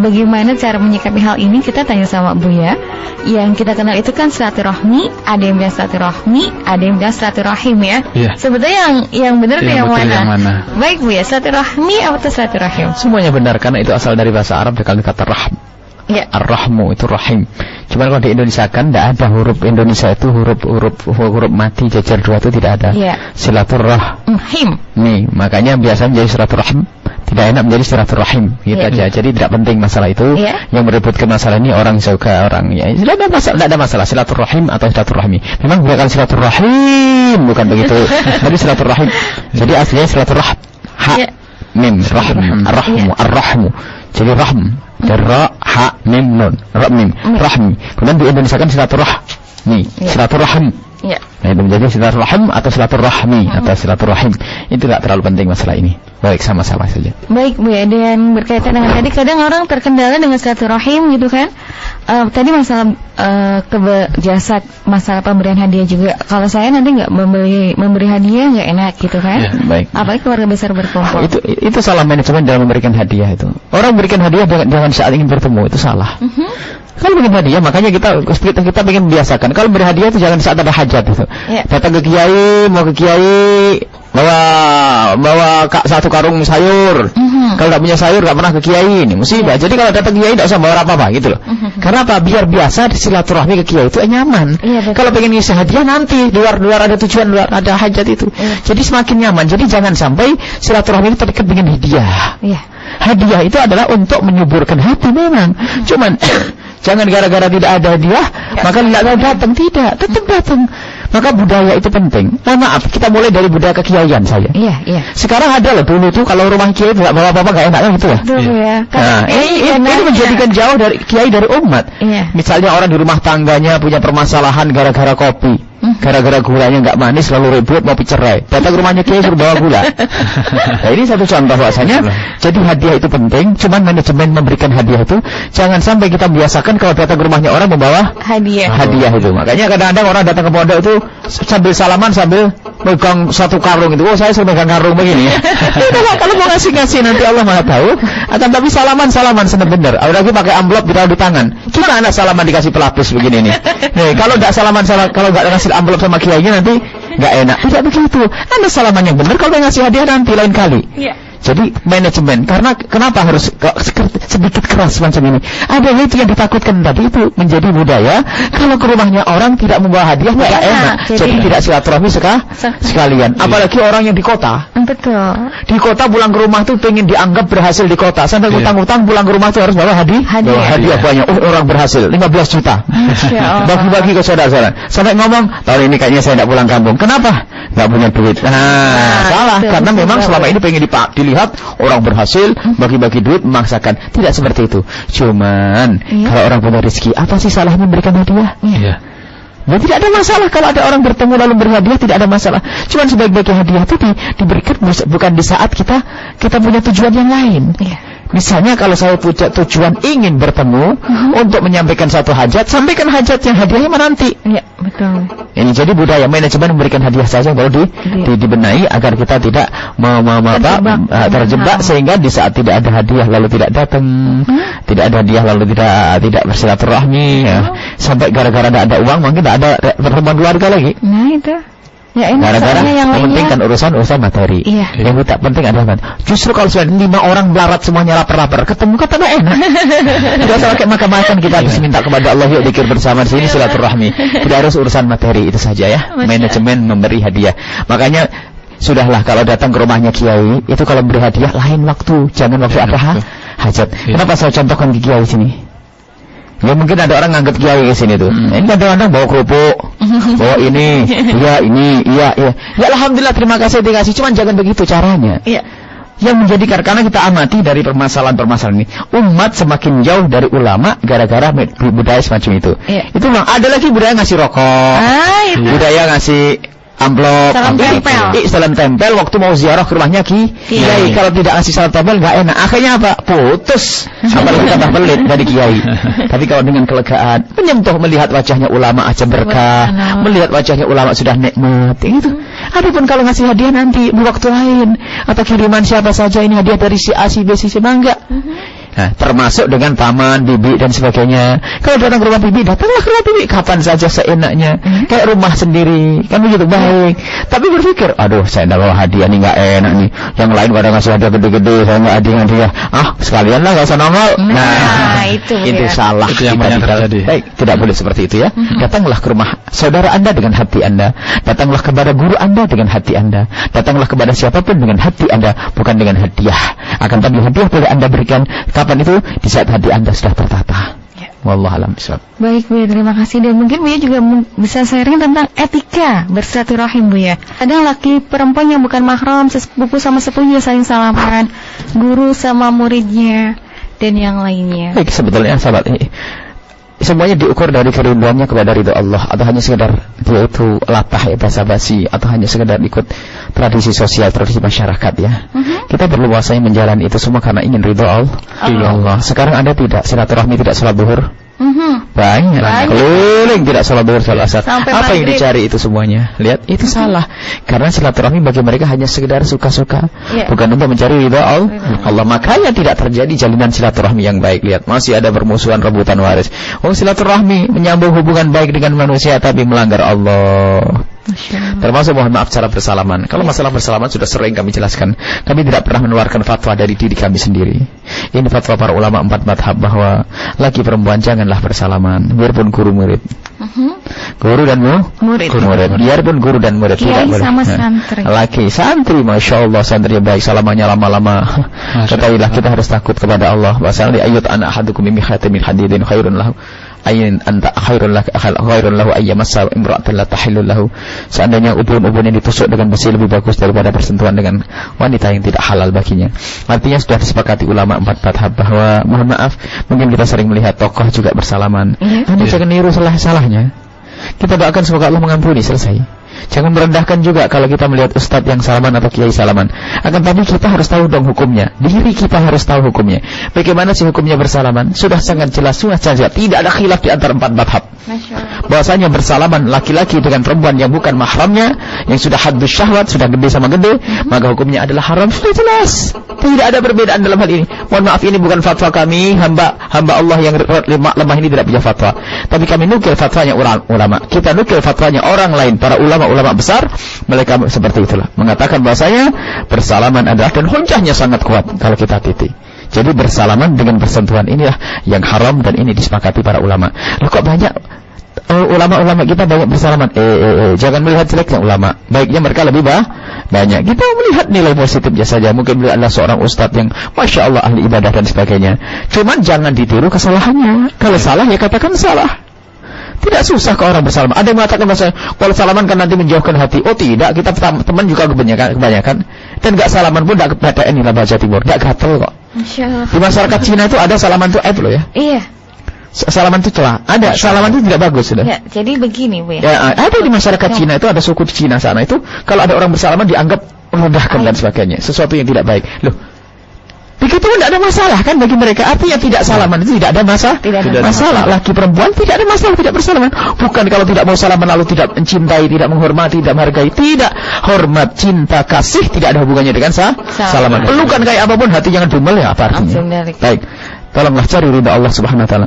bagaimana cara menyikapi hal ini, kita tanya sama Buya. Yang kita kenal itu kan silaturahmi, ada yang bilang silaturahmi, ada yang bilang silaturahim ya. Sebetulnya yang benar itu yang mana? Baik Buya, silaturahmi atau silaturahim? Semuanya benar karena itu asal dari bahasa Arab dari kata rahm. Ar-rahmu itu rahim. Cuman kalau di Indonesia kan tidak ada huruf Indonesia itu huruf mati jajar 2 itu tidak ada. Silaturahim. Nih, makanya biasanya menjadi silaturahim, tidak enak menjadi silaturahim gitu aja. Jadi tidak penting masalah itu. Yang meributkan masalah ini orang juga orang ya. Tidak ada masalah silaturahim atau silaturahmi. Memang bukan silaturahim, bukan begitu. Tapi silaturahim. Jadi aslinya silaturahim. Mim rahim, ar-rahmu. Jadi rahm, ra ha mim nun, ra mim, rahmi. Kemudian di Indonesia kan silaturahmi, silaturahim. Ya. Nah, itu menjadi silaturahim atau silaturahmi atau silaturahim. Itu tidak terlalu penting masalah ini. Baik, sama-sama saja. Baik Bu ya, dan berkaitan dengan tadi kadang orang terkendala dengan silaturahim gitu kan. Tadi masalah jasa, masalah pemberian hadiah juga. Kalau saya nanti nggak memberi hadiah nggak enak gitu kan. Ya, baik. Apalagi keluarga besar berkumpul. Itu salah manajemen dalam memberikan hadiah itu. Orang memberikan hadiah jangan saat ingin bertemu, itu salah. Kalau beri hadiah, makanya kita ingin biasakan. Kalau beri hadiah itu jangan saat ada hajat itu. Ya. Datang ke kiai, mau ke kiai, bawa satu karung sayur. Kalau tidak punya sayur, nggak pernah ke kiai, ini musibah. Jadi kalau datang ke kiai tidak usah bawa apa-apa gitu loh. Karena apa? Biar biasa silaturahmi ke kiai itu nyaman. Kalau pengen ngisi hadiah nanti di luar ada tujuan, luar ada hajat itu. Jadi semakin nyaman. Jadi jangan sampai silaturahmi itu terikat dengan hadiah. Hadiah itu adalah untuk menyuburkan hati memang. Cuman jangan gara-gara tidak ada hadiah maka tidak datang, tetap datang. Maka budaya itu penting. Maaf, kita mulai dari budaya kekiaian saja. Iya. Sekarang ada loh, dulu tuh kalau rumah kiai tidak bawa apa-apa nggak enak kan gitu ya. Nah, ini menjadikan jauh dari kiai dari umat. Misalnya orang di rumah tangganya punya permasalahan gara-gara kopi, gara-gara gulanya nggak manis lalu ribut mau cerai. Datang ke rumahnya kiai suruh bawa gula. Nah, ini satu contoh bahwasanya. Jadi hadiah itu penting. Cuman manajemen memberikan hadiah itu jangan sampai kita biasakan kalau datang ke rumahnya orang membawa hadiah itu. Makanya kadang-kadang orang datang ke pondok itu sambil salaman sambil megang satu karung itu. Oh, saya suruh megang karung begini ya. Kalau mau ngasih nanti Allah Maha tahu. Akan tapi salaman senang benar. Apalagi pakai amplop ditaruh di tangan. Gimana salaman dikasih pelapis begini nih? Nih, kalau enggak salaman kalau enggak ngasih amplop sama kiainya nanti enggak enak. Tidak begitu. Anda salaman yang benar, kalau ngasih hadiah nanti lain kali. Jadi manajemen, karena kenapa harus sedikit keras macam ini? Ada itu yang ditakutkan tadi itu menjadi budaya. Kalau ke rumahnya orang tidak membawa hadiah nggak enak. Jadi tidak silaturahmi sekalian. Apalagi orang yang di kota. Betul. Di kota pulang ke rumah tuh pengen dianggap berhasil di kota. Sampai utang-utang pulang ke rumah tuh harus bawa hadiah banyak. Orang berhasil 15 juta. Bagi-bagi ke saudara-saudara. Sampai ngomong tahun ini kayaknya saya tidak pulang kampung. Kenapa? Nggak punya duit. Salah. Karena memang selama ini pengen dilihat orang berhasil bagi-bagi duit, memaksakan. Tidak seperti itu. Cuman kalau orang punya rezeki, apa sih salahnya memberikan hadiah? Dan tidak ada masalah kalau ada orang bertemu lalu berhadiah, tidak ada masalah. Cuman sebaik-baiknya hadiah itu diberikan bukan di saat kita punya tujuan yang lain. Misalnya kalau saya punya tujuan ingin bertemu untuk menyampaikan satu hajat, sampaikan hajatnya, hadiahnya menanti. Betul. Ini jadi budaya manajemen memberikan hadiah saja baru dibenahi agar kita tidak terjebak sehingga di saat tidak ada hadiah lalu tidak datang, tidak ada hadiah lalu tidak bersilaturahmi, sampai gara-gara tidak ada uang mungkin tidak ada pertemuan keluarga lagi. Nah itu. Gara-gara yang mementingkan urusan materi. Yang tidak penting adalah justru kalau sudah 5 orang melarat semuanya lapar-lapar, ketemu kata nggak enak. Tidak usah pakai makan-makan, kita harus minta kepada Allah, yuk zikir bersama di sini silaturahmi. Tidak harus urusan materi, itu saja ya. Manajemen memberi hadiah. Makanya sudahlah kalau datang ke rumahnya kiai itu kalau beri hadiah lain waktu, jangan waktu apa hajat. Kenapa saya contohkan ke kiai sini? Ya mungkin ada orang nganggap kiai ke sini tuh. Ini kadang-kadang bawa kerupuk, bawa ini. Ya alhamdulillah terima kasih dikasih. Cuman jangan begitu caranya. Yang menjadi karena kita amati dari permasalahan ini, umat semakin jauh dari ulama gara-gara budaya semacam itu. Itu memang ada lagi budaya ngasih rokok, budaya ngasih amplop, salam tempel waktu mau ziarah ke rumahnya kiai. Kalau tidak ngasih salam tempel nggak enak. Akhirnya apa? Putus. Apalagi tambah pelit dari kiai. Tapi kalau dengan kelegaan, menyentuh melihat wajahnya ulama aja berkah, melihat wajahnya ulama sudah nikmat. Itu. Adapun kalau ngasih hadiah nanti di waktu lain atau kiriman siapa saja ini hadiah dari si A, si B, si C, enggak. Nah, termasuk dengan paman, bibi dan sebagainya. Kalau datang ke rumah bibi, datanglah ke rumah bibi kapan saja seenaknya. Kayak rumah sendiri, kan begitu baik. Tapi berpikir, aduh saya tidak bawa hadiah nih nggak enak nih. Yang lain pada ngasih hadiah gede-gede, saya nggak hadiah. Sekalian lah nggak usah nongol. Nah, itu salah. Itu yang banyak terjadi. Baik, tidak boleh seperti itu ya. Datanglah ke rumah saudara Anda dengan hati Anda. Datanglah kepada guru Anda dengan hati Anda. Datanglah kepada siapapun dengan hati Anda, bukan dengan hadiah. Akan tapi hadiah boleh Anda berikan kapan itu? Di saat hati Anda sudah tertata. Wallahu a'lam bishawab. Baik Bu, terima kasih. Dan mungkin Bu juga bisa sharing tentang etika bersilaturahim Bu ya. Ada laki perempuan yang bukan mahram, sepupu sama sepupu saling salaman, guru sama muridnya dan yang lainnya. Baik, sebetulnya sahabat semuanya diukur dari kerinduannya kepada ridho Allah, atau hanya sekedar dia itu latah ya, basa-basi, atau hanya sekedar ikut tradisi sosial, tradisi masyarakat ya. Kita perlu bahwasanya menjalani itu semua karena ingin ridho Allah. Sekarang Anda tidak silaturahmi, tidak salat zuhur. Banyak. Keliling tidak salat zuhur, salat asar. Apa yang dicari itu semuanya? Lihat, itu salah. Karena silaturahmi bagi mereka hanya sekedar suka-suka, bukan untuk mencari ridha Allah. Makanya tidak terjadi jalinan silaturahmi yang baik. Lihat, masih ada bermusuhan, rebutan waris. Silaturahmi menyambung hubungan baik dengan manusia tapi melanggar Allah. Termasuk mohon maaf cara bersalaman. Kalau masalah bersalaman sudah sering kami jelaskan. Kami tidak pernah mengeluarkan fatwa dari diri kami sendiri. Ini fatwa para ulama 4 madhab bahwa laki perempuan janganlah bersalaman, biarpun guru murid. Guru dan murid. Biarpun guru dan murid tidak boleh. Sama santri. Laki santri, masya Allah, santri baik, salamannya lama-lama. Ketahuilah kita harus takut kepada Allah. Bahasanya ayat anak hadukum min khatamin hadidin khairun lahu. Ayin anta khairun lahu ayyamassa imra'atan la tahillu lahu. Seandainya ubun-ubun yang ditusuk dengan besi lebih bagus daripada bersentuhan dengan wanita yang tidak halal baginya. Artinya sudah disepakati ulama 4 madhab bahwa mohon maaf, mungkin kita sering melihat tokoh juga bersalaman. Anda jangan niru salahnya. Kita doakan semoga Allah mengampuni, selesai. Jangan merendahkan juga kalau kita melihat ustadz yang salaman atau kiai salaman. Akan tapi kita harus tahu dong hukumnya. Diri kita harus tahu hukumnya. Bagaimana sih hukumnya bersalaman? Sudah sangat jelas, tidak ada khilaf di antara 4 madhab. Bahwasanya bersalaman laki-laki dengan perempuan yang bukan mahramnya, yang sudah haddus syahwat, sudah gede sama gede, maka hukumnya adalah haram. Sudah jelas. Tidak ada perbedaan dalam hal ini. Mohon maaf, ini bukan fatwa kami, hamba Allah yang lemah ini tidak punya fatwa. Tapi kami nukil fatwanya ulama. Kita nukil fatwanya orang lain, para ulama besar, mereka seperti itulah mengatakan bahasanya bersalaman adalah, dan hujahnya sangat kuat kalau kita titik. Jadi bersalaman dengan bersentuhan inilah yang haram, dan ini disepakati para ulama. Loh, kok banyak ulama-ulama kita banyak bersalaman? Jangan melihat jeleknya ulama, baiknya mereka lebih banyak. Kita melihat nilai positifnya saja. Mungkin beliau adalah seorang ustadz yang masya Allah ahli ibadah dan sebagainya. Cuman jangan ditiru kesalahannya. Kalau salah ya katakan salah. Tidak susah ke orang bersalaman. Ada yang mengatakan bahasa kalau salaman kan nanti menjauhkan hati. Oh tidak, kita teman juga kebanyakan. Dan gak salaman pun gak PTN di Baja Timur, gak gatel kok. Di masyarakat Cina itu ada salaman itu aib loh ya. Iya. Salaman itu celah. Ada salaman itu tidak bagus sudah. Ya, jadi begini Bu ya. Ada di masyarakat Cina itu, ada suku di Cina sana itu, kalau ada orang bersalaman dianggap merendahkan dan sebagainya, sesuatu yang tidak baik. Loh, begitu pun tidak ada masalah kan bagi mereka. Artinya tidak salaman itu tidak ada masalah. Tidak ada masalah. Laki perempuan tidak ada masalah tidak bersalaman. Bukan kalau tidak mau salaman lalu tidak mencintai, tidak menghormati, tidak menghargai. Tidak. Hormat, cinta, kasih tidak ada hubungannya dengan salaman. Pelukan kayak apapun hati jangan dumel ya, apa artinya? Baik. Tolonglah cari ridha Allah Subhanahu wa taala.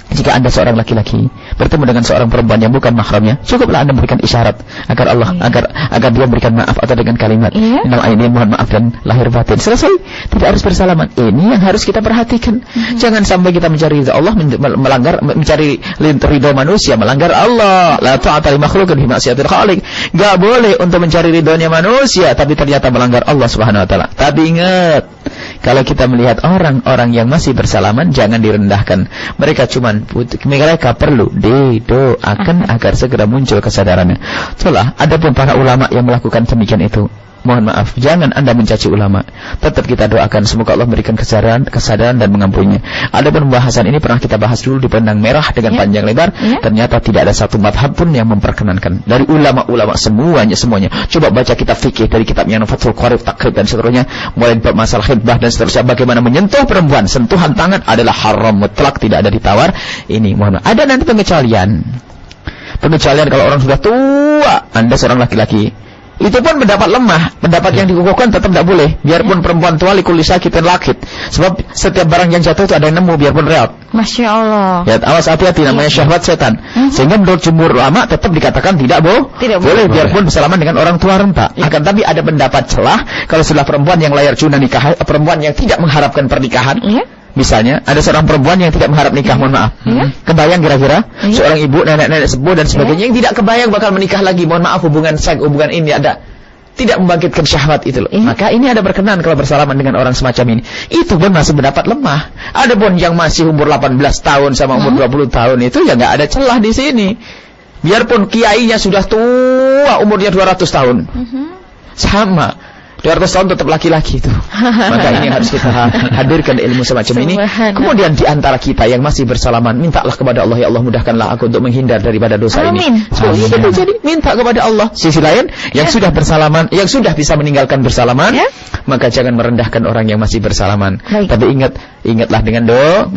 Jika Anda seorang laki-laki bertemu dengan seorang perempuan yang bukan mahramnya, cukuplah Anda memberikan isyarat agar Allah agar dia berikan maaf, atau dengan kalimat ini mohon maaf dan lahir batin. Selesai. Tidak harus bersalaman. ini yang harus kita perhatikan. Jangan sampai kita mencari ridha Allah melanggar, mencari ridha manusia melanggar Allah. La ta'ata li makhluqin fi ma'siyatil khaliq. Enggak boleh untuk mencari ridhonya manusia tapi ternyata melanggar Allah Subhanahu wa taala. Tapi ingat, kalau kita melihat orang-orang yang masih bersalaman, jangan direndahkan. Mereka perlu didoakan agar segera muncul kesadarannya. Itulah, adapun para ulama yang melakukan demikian itu, mohon maaf, jangan Anda mencaci ulama. Tetap kita doakan semoga Allah memberikan kesadaran dan mengampuninya. Adapun pembahasan ini pernah kita bahas dulu di Benang Merah dengan panjang lebar. Ternyata tidak ada satu madhab pun yang memperkenankan. Dari ulama-ulama semuanya. Coba baca kitab fikih dari kitabnya Fathul Qarib, Takrib dan seterusnya, mulai bab masalah khidbah dan seterusnya, bagaimana menyentuh perempuan, sentuhan tangan adalah haram mutlak, tidak ada ditawar. Ini mohon maaf. Ada nanti pengecualian kalau orang sudah tua. Anda seorang laki-laki, itu pun pendapat lemah, pendapat yang dikukuhkan tetap tidak boleh. Biarpun perempuan tua likul lisakitin lakit, sebab setiap barang yang jatuh itu ada yang nemu, biarpun reot. Masya Allah. Ya, awas hati-hati, namanya syahwat setan. Sehingga menurut jumhur ulama tetap dikatakan tidak boleh, biarpun bersalaman dengan orang tua renta. Akan tapi ada pendapat celah kalau sudah perempuan yang layar cuna nikah, perempuan yang tidak mengharapkan pernikahan. Misalnya ada seorang perempuan yang tidak mengharap nikah, mohon maaf. Kebayang kira-kira seorang ibu, nenek-nenek sepuh dan sebagainya yang tidak kebayang bakal menikah lagi, mohon maaf, hubungan ini ada, tidak membangkitkan syahwat itu loh. Maka ini ada berkenan kalau bersalaman dengan orang semacam ini. Itu pun masih pendapat lemah. Adapun yang masih umur 18 tahun sama umur 20 tahun itu ya nggak ada celah di sini. Biarpun kiainya sudah tua, umurnya 200 tahun. Sama. 200 tahun tetap laki-laki itu. Maka ini harus kita hadirkan ilmu semacam ini. Kemudian di antara kita yang masih bersalaman, mintalah kepada Allah, ya Allah mudahkanlah aku untuk menghindar daripada dosa ini. Jadi minta kepada Allah. Sisi lain, yang sudah bersalaman, yang sudah bisa meninggalkan bersalaman, maka jangan merendahkan orang yang masih bersalaman. Tapi ingatlah dengan doa.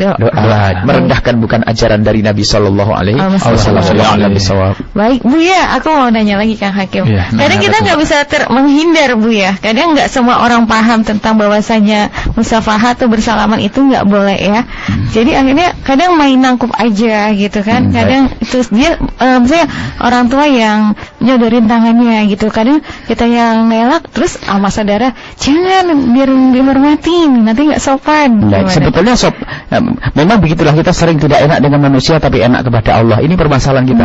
Merendahkan bukan ajaran dari Nabi sallallahu alaihi wasallam. Baik, Bu ya, aku mau nanya lagi Kang Hakim. Kadang kita nggak bisa menghindar, Bu ya. Kadang nggak semua orang paham tentang bahwasanya musafahat atau bersalaman itu nggak boleh ya. Jadi akhirnya kadang main nangkup aja gitu kan. Kadang itu dia misalnya orang tua yang nyodorin tangannya gitu. Kadang kita yang ngelak terus sama saudara, jangan biar dihormatin, nanti nggak sopan. Sebetulnya memang begitulah, kita sering tidak enak dengan manusia tapi enak kepada Allah. Ini permasalahan kita.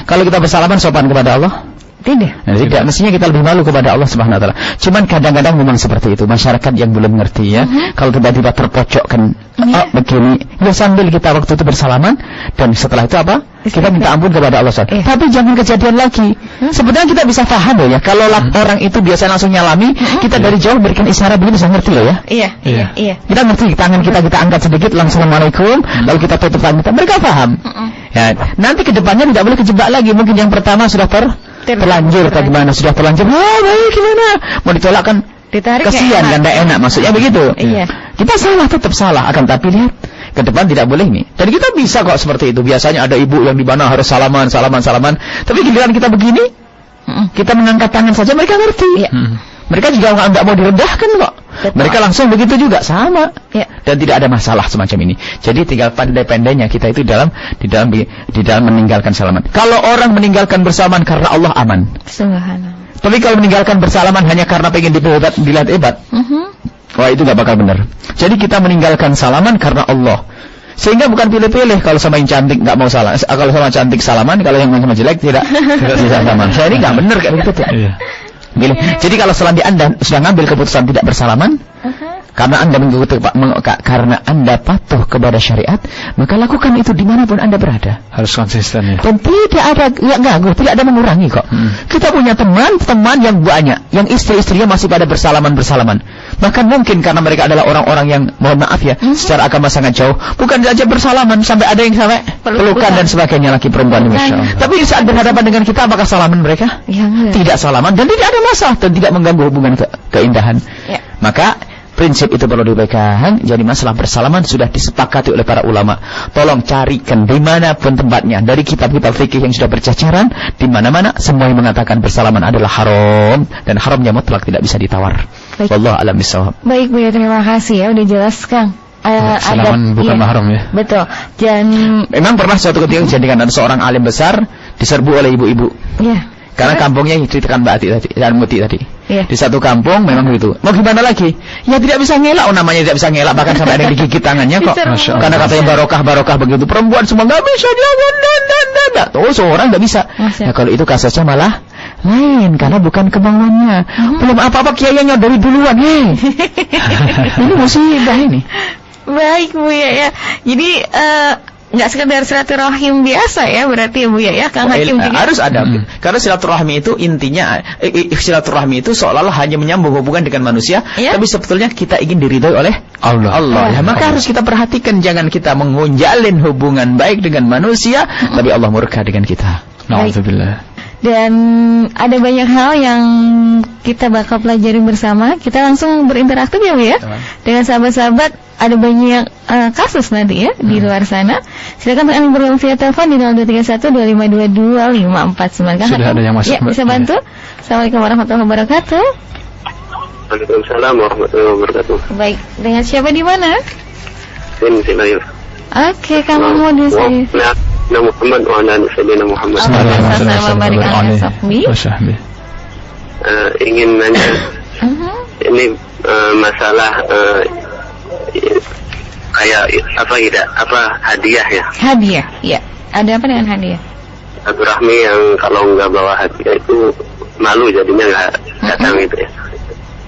Kalau kita bersalaman sopan kepada Allah? Tidak. Mestinya kita lebih malu kepada Allah Subhanahu wa taala. Cuman kadang-kadang memang seperti itu, masyarakat yang belum ngerti ya. Kalau tiba-tiba terpojokkan begini, ya sambil kita waktu itu bersalaman dan setelah itu apa? Kita minta ampun kepada Allah SWT. Tapi jangan kejadian lagi. Sebenarnya kita bisa paham loh ya. Kalau orang itu biasa langsung nyalami, kita dari jauh berikan isyarat begini bisa ngerti loh ya. Iya. Kita ngerti, tangan kita angkat sedikit langsung Assalamualaikum, lalu kita tutup tangan kita. Mereka paham. Ya, nanti kedepannya tidak boleh kejebak lagi. Mungkin yang pertama sudah terlanjur atau gimana, sudah terlanjur. Baik gimana? Mau ditolak kan? Ditarik kasihan kan, tidak enak, maksudnya begitu. Kita salah, tetap salah, akan tapi lihat ke depan tidak boleh nih. Dan kita bisa kok seperti itu. Biasanya ada ibu yang di mana harus salaman. Tapi giliran kita begini, kita mengangkat tangan saja mereka ngerti. Mereka juga nggak mau direndahkan kok. Mereka langsung begitu juga sama. Dan tidak ada masalah semacam ini. Jadi tinggal pandai-pandainya kita itu di dalam meninggalkan salaman. Kalau orang meninggalkan bersalaman karena Allah, aman. Subhanallah. Tapi kalau meninggalkan bersalaman hanya karena pengen dilihat hebat, wah itu nggak bakal benar. Jadi kita meninggalkan salaman karena Allah. Sehingga bukan pilih-pilih, kalau sama yang cantik nggak mau salam, kalau sama cantik salaman, kalau yang sama jelek tidak salaman. Saya ini nggak benar kayak gitu. Jadi kalau selandia Anda sudah ngambil keputusan tidak bersalaman, karena Anda patuh kepada syariat, maka lakukan itu dimanapun Anda berada. Harus konsisten ya. Dan tidak ada ganggu, tidak ada mengurangi kok. Kita punya teman yang banyak, yang istri-istrinya masih pada bersalaman. Bahkan mungkin karena mereka adalah orang-orang yang, mohon maaf ya, secara agama sangat jauh, bukan saja bersalaman, sampai ada yang sampai pelukan dan sebagainya, laki perempuan. Tapi saat berhadapan dengan kita, apakah salaman mereka? Tidak salaman, dan tidak ada masalah, dan tidak mengganggu hubungan keindahan. Maka prinsip itu perlu dipegang. Jadi masalah bersalaman sudah disepakati oleh para ulama. Tolong carikan dimanapun tempatnya, dari kitab-kitab fikih yang sudah berceceran, di mana-mana semua yang mengatakan bersalaman adalah haram, dan haramnya mutlak, tidak bisa ditawar. Wallahu a'lam bishawab. Baik Bu ya, terima kasih ya udah jelas Kang. Salaman bukan mahram ya. Betul. Dan memang pernah suatu ketika kejadian ada seorang alim besar diserbu oleh ibu-ibu. Karena kampungnya diceritakan Mbak Ati tadi, dan Muti tadi. Di satu kampung memang begitu. Mau gimana lagi? Ya tidak bisa ngelak, namanya tidak bisa ngelak, bahkan sampai ada yang digigit tangannya kok. Karena katanya barokah begitu. Perempuan semua nggak bisa, jangan. Seorang nggak bisa. Nah kalau itu kasusnya malah lain, karena bukan kemauannya. Belum apa-apa kiainya dari duluan. Ini musibah ini. Baik Bu ya. Jadi nggak sekedar silaturahim biasa ya, berarti ya Bu ya, Kang Hakim juga harus ada. Karena silaturahmi itu intinya, silaturahmi itu seolah-olah hanya menyambung hubungan dengan manusia, tapi sebetulnya kita ingin diridhoi oleh Allah. Maka harus kita perhatikan, jangan kita menjalin hubungan baik dengan manusia, tapi Allah murka dengan kita. Alhamdulillah. Dan ada banyak hal yang kita bakal pelajari bersama. Kita langsung berinteraksi ya Bu ya, dengan sahabat-sahabat. Ada banyak kasus nanti ya di luar sana. Silakan kami bergabung via telepon di 023125225549. Sudah ada yang masuk. Ya, bisa bantu. Assalamualaikum warahmatullahi wabarakatuh. Waalaikumsalam warahmatullahi wabarakatuh. Baik, dengan siapa di mana? Silayu. Oke, kamu mau di sini. Nama Muhammad wa ala sayyidina Muhammad. Ingin nanya ini masalah kayak hadiah ya. Hadiah, ya. Ada apa dengan hadiah? Silaturahmi yang kalau nggak bawa hadiah itu malu jadinya nggak datang gitu ya.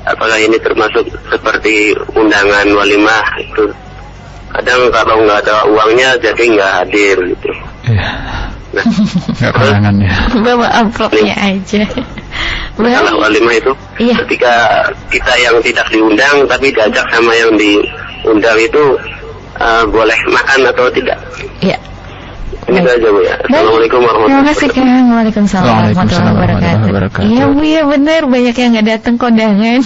Apakah ini termasuk seperti undangan walimah itu? Kadang kalau nggak ada uangnya jadi nggak hadir gitu. Nggak kondangan ya. Bawa amplopnya aja. Masalah walimah itu, ketika kita yang tidak diundang tapi diajak sama yang diundang itu boleh makan atau tidak? Iya. Ini saja Bu ya. Assalamualaikum warahmatullahi wabarakatuh. Terima kasih Kang. Waalaikumsalam warahmatullahi wabarakatuh. Iya Bu ya, benar, banyak yang nggak datang kondangan.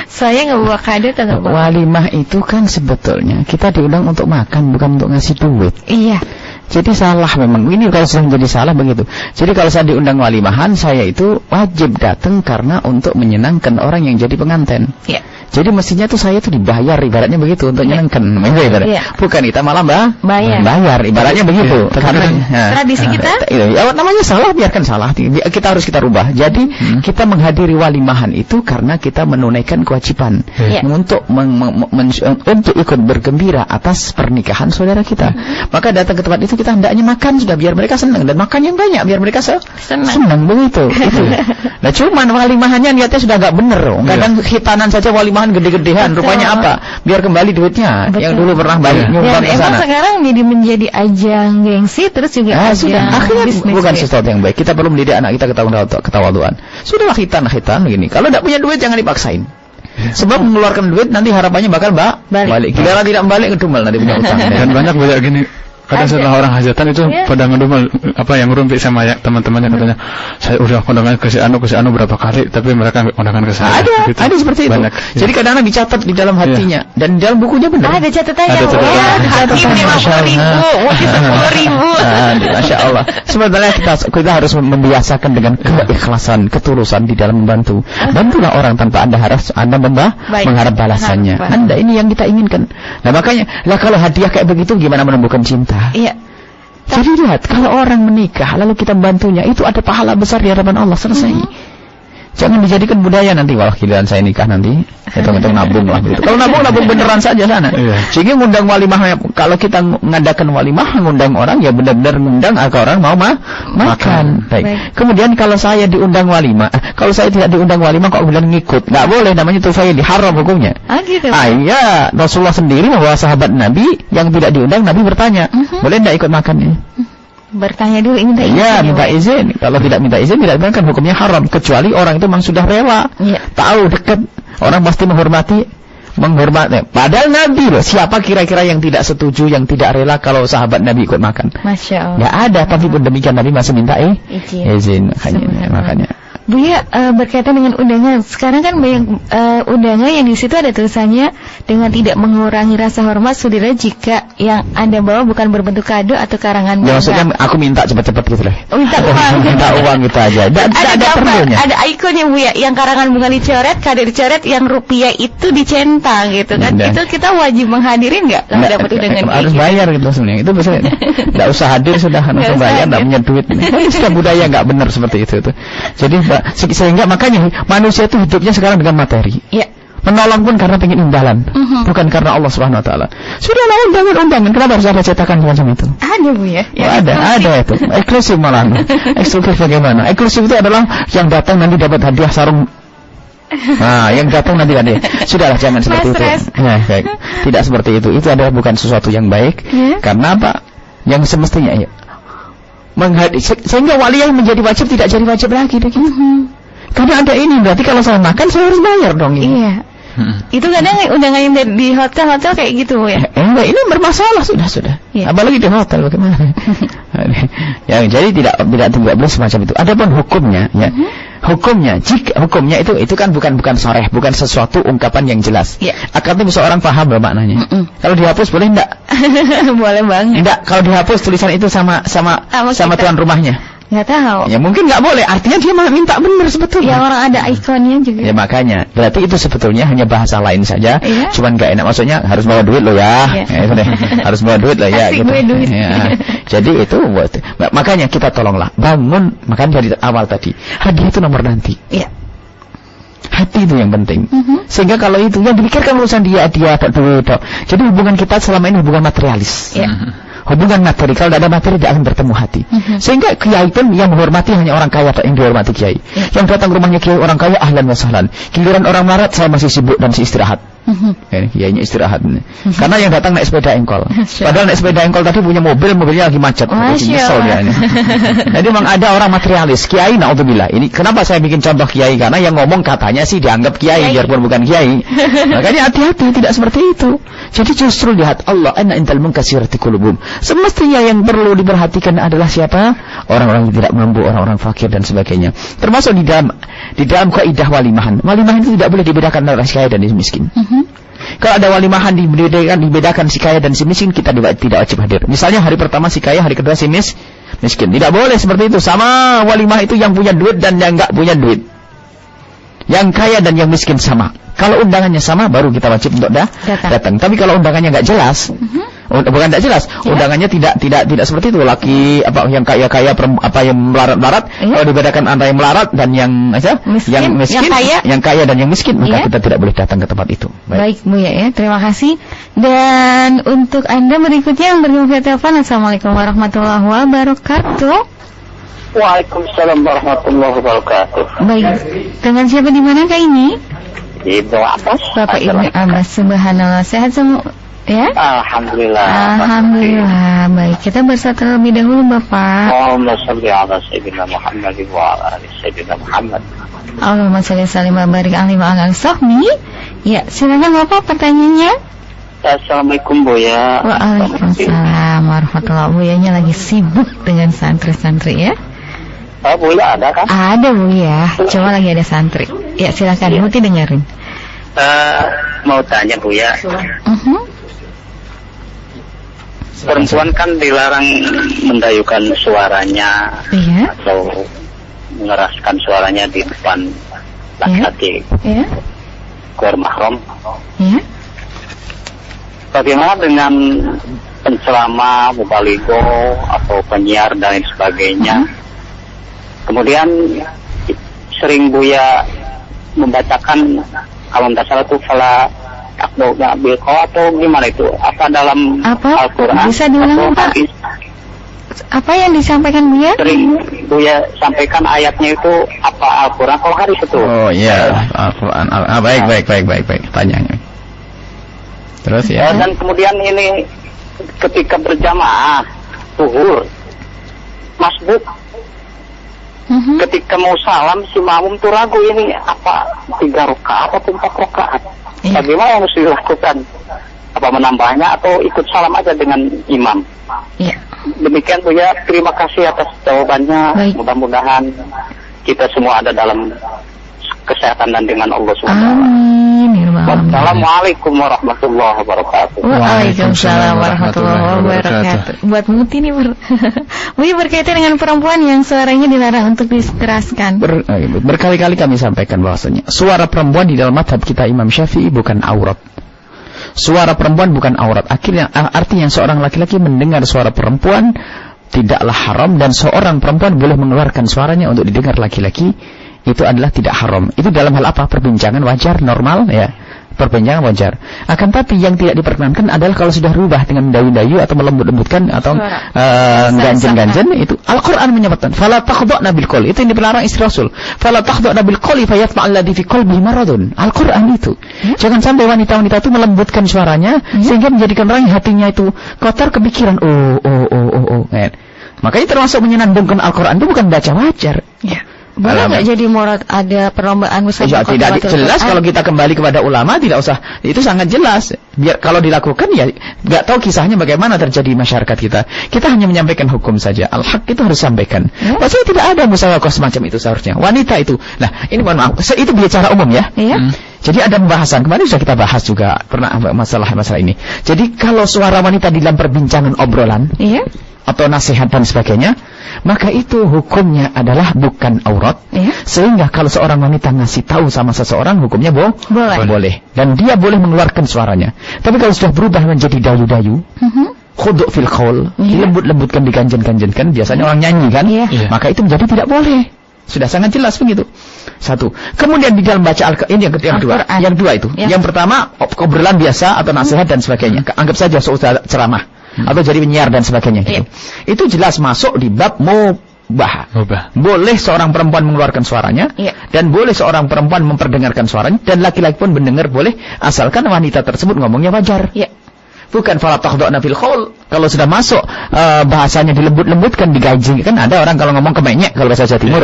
Saya nggak bawa kado atau walimah itu kan sebetulnya kita diundang untuk makan, bukan untuk ngasih duit. Iya. Jadi salah memang, ini kalau sudah menjadi salah begitu. Jadi kalau saya diundang walimahan, saya itu wajib datang karena untuk menyenangkan orang yang jadi pengantin. Iya. Jadi mestinya tuh saya tuh dibayar, ibaratnya begitu, untuk menyenangkan. Bukan kita malah bayar, ibaratnya begitu. Karena tradisi kita. Ya namanya salah, biarkan salah. Kita harus kita rubah. Jadi kita menghadiri walimahan itu karena kita menunaikan kewajiban untuk untuk ikut bergembira atas pernikahan saudara kita. Maka datang ke tempat itu kita hendaknya makan sudah, biar mereka senang, dan makan yang banyak biar mereka senang begitu. Nah cuman walimahannya niatnya sudah agak bener. Kadang khitanan saja walimahan gede-gedean, rupanya apa? Biar kembali duitnya yang dulu pernah balik nyumbang ke sana. Emang sekarang menjadi ajang gengsi, terus juga sudah akhirnya bukan sesuatu yang baik. Kita perlu mendidik anak kita ketawaduan. Sudahlah khitan begini. Kalau tidak punya duit jangan dipaksain. Sebab mengeluarkan duit nanti harapannya bakal balik. Giliran tidak balik ngedumel nanti punya utang. Dan banyak gini. Kadang setelah orang hajatan itu pada ngedumel yang ngerumpi sama teman-temannya, katanya saya udah kondangan ke si anu berapa kali tapi mereka kondangan ke saya. Ada seperti itu. Banyak. Jadi kadang-kadang dicatat di dalam hatinya dan di dalam bukunya benar. Ada catatannya. Hakim 50.000. Masya Allah. Sebenarnya kita harus membiasakan dengan keikhlasan, ketulusan di dalam membantu. Bantulah orang tanpa Anda mengharap balasannya. Anda ini yang kita inginkan. Nah makanya kalau hadiah kayak begitu gimana menumbuhkan cinta? Iya. Jadi lihat, kalau orang menikah lalu kita bantunya, itu ada pahala besar di hadapan Allah. Selesai. Jangan dijadikan budaya nanti, wah giliran saya nikah nanti hitung-hitung nabung lah begitu. Kalau nabung beneran saja sana. Sehingga ngundang walimah, kalau kita ngadakan walimah ngundang orang ya benar-benar ngundang agar orang mau makan. Baik. Kemudian kalau saya diundang walimah, kalau saya tidak diundang walimah kok kemudian ngikut, nggak boleh, namanya tufail, haram hukumnya. Gitu. Iya, Rasulullah sendiri membawa sahabat Nabi yang tidak diundang, Nabi bertanya, boleh enggak ikut makannya? Bertanya dulu, ini minta izin. Iya, minta izin. Kalau tidak minta izin, tidak kan hukumnya haram. Kecuali orang itu memang sudah rela, tahu dekat, orang pasti menghormati. Padahal Nabi loh, siapa kira-kira yang tidak setuju, yang tidak rela kalau sahabat Nabi ikut makan? Masya Allah. Nggak ada, tapi pun demikian Nabi masih minta izin. Makanya. Bu ya, berkaitan dengan undangan, sekarang kan banyak undangan yang di situ ada tulisannya dengan tidak mengurangi rasa hormat saudara jika yang Anda bawa bukan berbentuk kado atau karangan bunga. Ya maksudnya aku minta cepat-cepat gitu lah. Minta uang. Minta uang gitu aja. Ada perlunya. Ada ikonnya Bu ya, yang karangan bunga dicoret, kado dicoret, yang rupiah itu dicentang gitu kan. Itu kita wajib menghadirin nggak kalau dapat undangan ini? Harus bayar gitu sebenarnya. Itu biasanya enggak usah hadir, sudah langsung bayar, enggak punya duit. Itu budaya enggak benar seperti itu. Jadi sehingga makanya manusia itu hidupnya sekarang dengan materi. Iya. Menolong pun karena pengen imbalan, bukan karena Allah Subhanahu Wa Taala. Sudahlah undangan, kenapa harus ada cetakan macam itu? Ada Bu ya. Ada itu. Eksklusif malah. Eksklusif bagaimana? Eksklusif itu adalah yang datang nanti dapat hadiah sarung. Nah, yang datang nanti ada. Sudahlah, jangan seperti itu. Nah, baik. Tidak seperti itu. Itu adalah bukan sesuatu yang baik. Karena apa? Yang semestinya sehingga wali yang menjadi wajib tidak jadi wajib lagi karena ada ini, berarti kalau saya makan saya harus bayar dong ini. Iya. Itu kadang undangan yang di hotel kayak gitu ya. Enggak, ini bermasalah sudah. Apalagi di hotel bagaimana? Ya, jadi tidak boleh semacam itu. Adapun hukumnya hukumnya itu kan bukan shareh, bukan sesuatu ungkapan yang jelas. Akan bisa orang paham loh maknanya. Kalau dihapus boleh enggak? Boleh banget. Enggak, kalau dihapus tulisan itu sama tuan rumahnya. Nggak tahu. Ya mungkin nggak boleh. Artinya dia minta benar sebetulnya. Ya orang ada ikonnya juga. Ya makanya. Berarti itu sebetulnya hanya bahasa lain saja. Cuman nggak enak. Maksudnya harus bawa duit loh ya. Itu deh. Harus bawa duit loh ya. Gitu. Ya. Jadi itu makanya kita tolonglah bangun. Makanya dari awal tadi hadiah itu nomor nanti. Iya. Hati itu yang penting. Sehingga kalau itu yang dipikirkan urusan dia duit. Jadi hubungan kita selama ini hubungan materialis. Hubungan materi, kalau tidak ada materi tidak akan bertemu hati. Sehingga kiai pun yang menghormati hanya orang kaya yang dihormati kiai. Yang datang ke rumahnya kiai orang kaya, ahlan wa sahlan. Giliran orang melarat, saya masih sibuk dan istirahat. Kiainya istirahat. Karena yang datang naik sepeda engkol. Padahal naik sepeda engkol tadi punya mobilnya lagi macet. Nyesel dia ini. Jadi memang ada orang materialis. Kiai naudzubillah. Ini kenapa saya bikin contoh kiai, karena yang ngomong katanya sih dianggap kiai biarpun bukan kiai. Makanya hati-hati, tidak seperti itu. Jadi justru lihat Allah, anna intal munkasirati qulubum. Semestinya yang perlu diperhatikan adalah siapa? Orang-orang yang tidak mampu, orang-orang fakir dan sebagainya. Termasuk di dalam kaidah walimahan. Walimahan itu tidak boleh dibedakan antara si kaya dan si miskin. Kalau ada walimahan dibedakan si kaya dan si miskin, kita tidak wajib hadir. Misalnya hari pertama si kaya, hari kedua si miskin. Tidak boleh seperti itu. Sama walimah itu yang punya duit dan yang enggak punya duit. Yang kaya dan yang miskin sama. Kalau undangannya sama, baru kita wajib untuk datang. Tapi kalau undangannya nggak jelas, bukan tidak jelas, undangannya tidak seperti itu. Laki yang kaya yang melarat. Kalau dibedakan antara yang melarat dan yang miskin, yang kaya dan yang miskin, maka kita tidak boleh datang ke tempat itu. Baik Buya ya, terima kasih. Dan untuk Anda berikutnya yang bergabung via telepon, Assalamualaikum warahmatullahi wabarakatuh. Waalaikumsalam warahmatullahi wabarakatuh. Baik, dengan siapa di mana Kak ini? Ibnu Abbas. Bapak Ibnu Abbas, subhanallah, sehat semua ya? Alhamdulillah. Baik, kita bersatu terlebih dahulu Bapak. Allahumma shalli ala sayyidina Muhammad wa ala ali sayyidina Muhammad. Allahumma shalli salim wa barik alaihi wa ala sahbihi. Ya, silakan Bapak pertanyaannya. Assalamualaikum Buya. Waalaikumsalam warahmatullahi wabarakatuh. Buyanya lagi sibuk dengan santri-santri ya? Oh, Buya ada kan? Ada Buya, cuma lagi ada santri. Ya silakan, Muti dengerin. Mau tanya Buya. Perempuan kan dilarang mendayukan suaranya atau mengeraskan suaranya di depan laki-laki keluar mahram. Bagaimana dengan penceramah, mubaligo atau penyiar dan lain sebagainya? Kemudian sering Buya membacakan kalau tidak salah itu fala takdoga bilqo atau gimana itu? Apa dalam Al-Quran? Bisa diulang Pak? Apa yang disampaikan Buya? Sering Buya sampaikan ayatnya itu apa Al-Quran atau hadis itu? Oh iya, Al-Quran. Baik. Tanyanya. Terus ya. Dan kemudian ini ketika berjamaah zuhur masbuk. Ketika mau salam si makmum tuh ragu ini apa 3 rakaat atau 4 rakaat. Bagaimana yang mesti dilakukan? Apa menambahnya atau ikut salam aja dengan imam? Demikian Buya, terima kasih atas jawabannya. Mudah-mudahan kita semua ada dalam kesehatan dan dengan Allah SWT. Wassalamualaikum warahmatullahi wabarakatuh. Waalaikumsalam warahmatullahi wabarakatuh. Buat Muti nih Buya berkaitan dengan perempuan yang suaranya dilarang untuk dikeraskan. Berkali-kali kami sampaikan bahwasanya suara perempuan di dalam mazhab kita Imam Syafi'i bukan aurat. Suara perempuan bukan aurat. Artinya seorang laki-laki mendengar suara perempuan tidaklah haram, dan seorang perempuan boleh mengeluarkan suaranya untuk didengar laki-laki. Itu adalah tidak haram. Itu dalam hal apa? Perbincangan wajar, normal ya. Perbincangan wajar. Akan tapi yang tidak diperkenankan adalah kalau sudah rubah dengan mendayu-dayu atau melembut-lembutkan atau ganjen-ganjen, itu Al-Qur'an menyebutkan fala takhda'na bil qaul. Itu yang dilarang istri Rasul. Fala takhda'na bil qauli fayatma'al ladzi fi qalbihi maradun. Al-Qur'an itu. Jangan sampai wanita-wanita itu melembutkan suaranya sehingga menjadikan orang yang hatinya itu kotor kepikiran Makanya termasuk menyenandungkan Al-Qur'an itu bukan baca wajar. Boleh nggak jadi murad ada perlombaan musabaqah? Tidak jelas. Kalau kita kembali kepada ulama tidak usah, itu sangat jelas. Biar kalau dilakukan ya nggak tahu kisahnya bagaimana terjadi masyarakat kita. Kita hanya menyampaikan hukum saja. Al-haq itu harus sampaikan. Maksudnya tidak ada musabaqah semacam itu seharusnya. Wanita itu. Nah ini mohon maaf, itu bicara umum ya. Jadi ada pembahasan kemarin sudah kita bahas juga pernah masalah ini. Jadi kalau suara wanita di dalam perbincangan obrolan atau nasihat dan sebagainya, maka itu hukumnya adalah bukan aurat. Sehingga kalau seorang wanita ngasih tahu sama seseorang, hukumnya boleh. Dan dia boleh mengeluarkan suaranya. Tapi kalau sudah berubah menjadi dayu-dayu, khudu' fil qaul, dilembut-lembutkan, diganjen-ganjenkan, biasanya orang nyanyi kan, maka itu menjadi tidak boleh. Sudah sangat jelas begitu. Satu. Kemudian di dalam baca Al-Quran, ini yang dua. Yang dua itu. Yang pertama obrolan biasa atau nasihat dan sebagainya. Anggap saja seusah ceramah atau jadi penyiar dan sebagainya gitu. Itu jelas masuk di bab mubah. Boleh seorang perempuan mengeluarkan suaranya, dan boleh seorang perempuan memperdengarkan suaranya, dan laki-laki pun mendengar boleh, asalkan wanita tersebut ngomongnya wajar. Bukan fala takhda'na fil qaul. Kalau sudah masuk bahasanya dilembut-lembutkan, digaji, kan ada orang kalau ngomong kemenyek kalau bahasa Jawa Timur.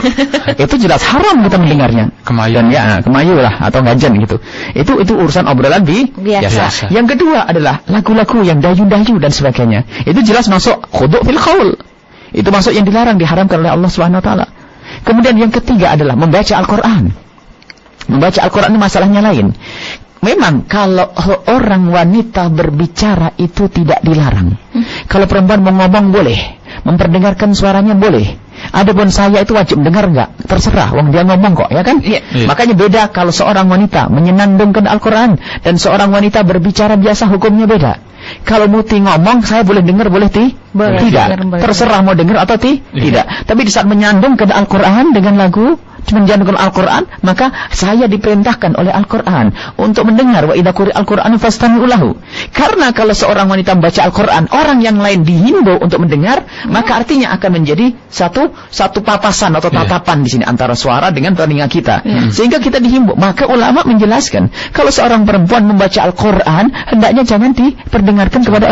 Itu jelas haram kita mendengarnya. Kemayu. Dan ya, kemayu lah atau ngajen gitu. Itu urusan obrolan biasa. Yang kedua adalah lagu-lagu yang dayu-dayu dan sebagainya. Itu jelas masuk khudu' fil qaul. Itu masuk yang dilarang, diharamkan oleh Allah Subhanahu wa taala. Kemudian yang ketiga adalah membaca Al-Qur'an. Membaca Al-Qur'an ini masalahnya lain. Memang kalau orang wanita berbicara itu tidak dilarang. Kalau perempuan mau ngomong boleh, memperdengarkan suaranya boleh. Adapun saya itu wajib dengar enggak? Terserah, wong dia ngomong kok, ya kan? Makanya beda kalau seorang wanita menyenandungkan Al-Qur'an dan seorang wanita berbicara biasa, hukumnya beda. Kalau Muti ngomong, saya boleh dengar, boleh tidak. Terserah mau dengar atau tidak. Tapi di saat menyandungkan Al-Qur'an dengan lagu, menjadikan Al-Qur'an, maka saya diperintahkan oleh Al-Qur'an untuk mendengar, wa idza quri'al Qur'anu fastami'u lahu. Karena kalau seorang wanita membaca Al-Qur'an, orang yang lain dihimbau untuk mendengar, maka artinya akan menjadi satu papasan atau tatapan di sini antara suara dengan telinga kita. Sehingga kita dihimbau. Maka ulama menjelaskan, kalau seorang perempuan membaca Al-Qur'an, hendaknya jangan diperdengarkan kepada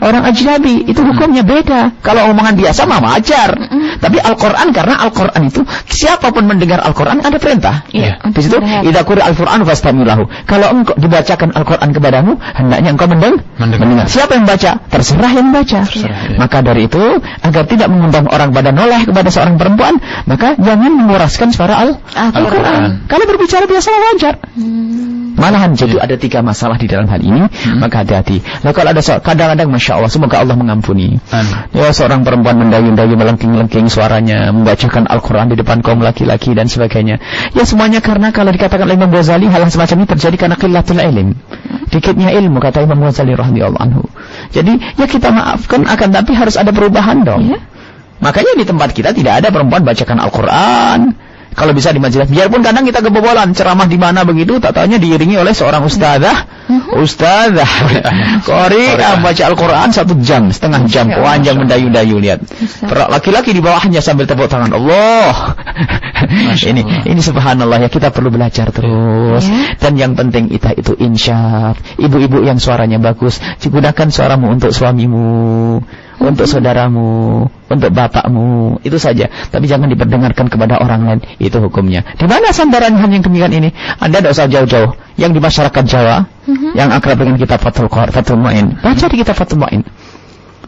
orang ajnabi. Itu hukumnya beda. Kalau omongan biasa mah wajar. Tapi Al-Qur'an, karena Al-Qur'an itu siapapun mendengar Al-Qur'an ada perintah. Di situ idza quri'al Qur'anu fastami'u lahu. Kalau engkau dibacakan Al-Qur'an kepadamu, hendaknya engkau mendengar. Siapa yang baca? Terserah yang baca. Maka dari itu, agar tidak mengundang orang pada noleh kepada seorang perempuan, maka jangan menguraskan suara Al-Qur'an. Kalau berbicara biasa wajar. Malahan jadi ada 3 masalah di dalam hal ini, maka hati-hati. Nah, kalau ada kadang-kadang Masya Allah, semoga Allah mengampuni. Ya, seorang perempuan mendayu-dayu, melengking-lengking suaranya, membacakan Al-Qur'an di depan kaum laki-laki dan sebagainya. Ya semuanya karena kalau dikatakan oleh Imam Ghazali, hal semacam ini terjadi karena qillatul ilm. Dikitnya ilmu, kata Imam Ghazali radhiyallahu anhu. Jadi ya kita maafkan, akan tapi harus ada perubahan dong. Makanya di tempat kita tidak ada perempuan bacakan Al-Qur'an. Kalau bisa di majelis, biarpun kadang kita kebobolan ceramah di mana begitu, tak taunya diiringi oleh seorang ustazah qari'ah baca Al-Qur'an 1 jam, setengah jam, panjang mendayu-dayu, lihat. Laki-laki di bawahnya sambil tepuk tangan. Allah. Ini subhanallah ya, kita perlu belajar terus. Dan yang penting itu insyaf. Ibu-ibu yang suaranya bagus, gunakan suaramu untuk suamimu, untuk saudaramu, untuk bapakmu, itu saja. Tapi jangan diperdengarkan kepada orang lain. Itu hukumnya. Di mana sandaran yang demikian ini? Anda tidak usah jauh-jauh. Yang di masyarakat Jawa, yang akrab dengan kitab Fathul Mu'in, baca di kitab Fathul Mu'in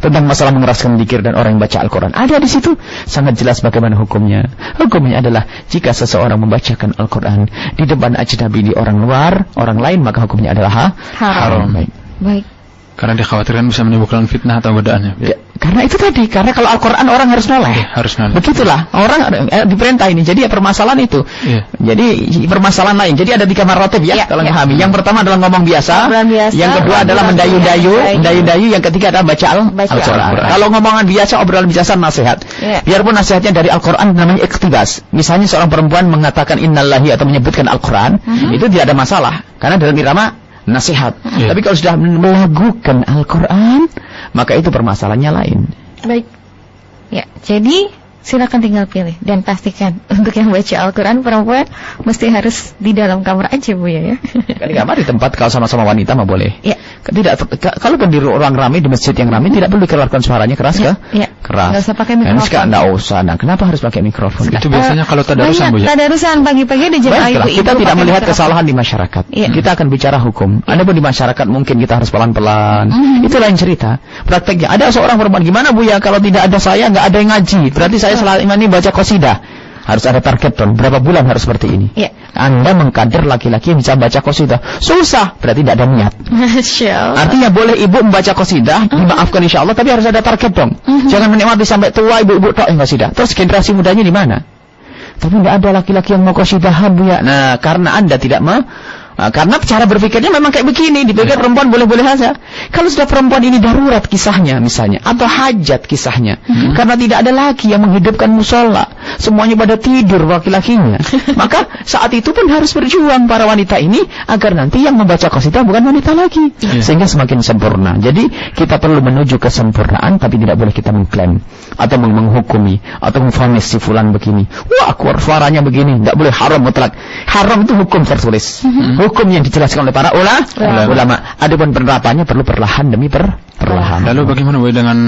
tentang masalah mengeraskan zikir dan orang yang baca Al-Quran. Ada di situ sangat jelas bagaimana hukumnya. Hukumnya adalah jika seseorang membacakan Al-Quran di depan ajnabi, di orang luar, orang lain, maka hukumnya adalah haram. Baik. Karena dikhawatirkan bisa menimbulkan fitnah atau godaannya. Karena itu tadi, karena kalau Al-Quran orang harus noleh. Begitulah, orang diperintah ini. Jadi ya permasalahan itu. Jadi permasalahan lain. Jadi ada 3 maratib ya, kalau pahami. Yang pertama adalah ngomong biasa. Yang kedua adalah mendayu-dayu. Yang ketiga adalah baca Al-Quran. Kalau ngomongan biasa, obrolan biasa, nasihat. Biarpun nasihatnya dari Al-Quran, namanya iktibas. Misalnya seorang perempuan mengatakan innallahi atau menyebutkan Al-Quran, itu tidak ada masalah. Karena dalam irama nasihat. Tapi kalau sudah melakukan Al-Quran, maka itu permasalahannya lain. Baik. Ya, jadi silakan tinggal pilih dan pastikan untuk yang baca Al-Quran perempuan mesti harus di dalam kamar aja, Bu ya. Kan di kamar, di tempat kalau sama-sama wanita mah boleh. Tidak, kalau di ruang ramai, di masjid yang ramai, tidak perlu dikeluarkan suaranya keras keras. Nggak usah pakai mikrofon. Nggak usah. Nah, kenapa harus pakai mikrofon? Itu biasanya kalau tadarusan, Bu ya. Tadarusan pagi-pagi di jam ibu. Kita tidak melihat kesalahan di masyarakat. Kita akan bicara hukum. Adapun di masyarakat mungkin kita harus pelan-pelan. Itu lain cerita. Prakteknya ada seorang perempuan, gimana Bu ya kalau tidak ada saya, nggak ada yang ngaji. Berarti saya selama ini baca qasidah. Harus ada target dong. Berapa bulan harus seperti ini? Anda mengkader laki-laki yang bisa baca qasidah. Susah, berarti tidak ada niat. Artinya boleh ibu membaca qasidah, dimaafkan insya Allah, tapi harus ada target dong. Jangan menikmati sampai tua ibu-ibu tok yang qasidah. Terus generasi mudanya di mana? Tapi tidak ada laki-laki yang mau qasidahan, Bu ya. Nah, karena Anda tidak mau. Karena cara berpikirnya memang kayak begini, dipikir perempuan boleh-boleh saja. Kalau sudah perempuan ini darurat kisahnya misalnya, atau hajat kisahnya, karena tidak ada lagi yang menghidupkan musola, semuanya pada tidur laki-lakinya. Maka saat itu pun harus berjuang para wanita ini agar nanti yang membaca qasidah bukan wanita lagi, sehingga semakin sempurna. Jadi kita perlu menuju kesempurnaan, tapi tidak boleh kita mengklaim atau menghukumi atau memvonis si fulan begini. Wah, suaranya begini, tidak boleh, haram mutlak. Haram itu hukum tertulis, hukum yang dijelaskan oleh para ulama. Adapun penerapannya perlu perlahan demi perlahan. Lalu bagaimana dengan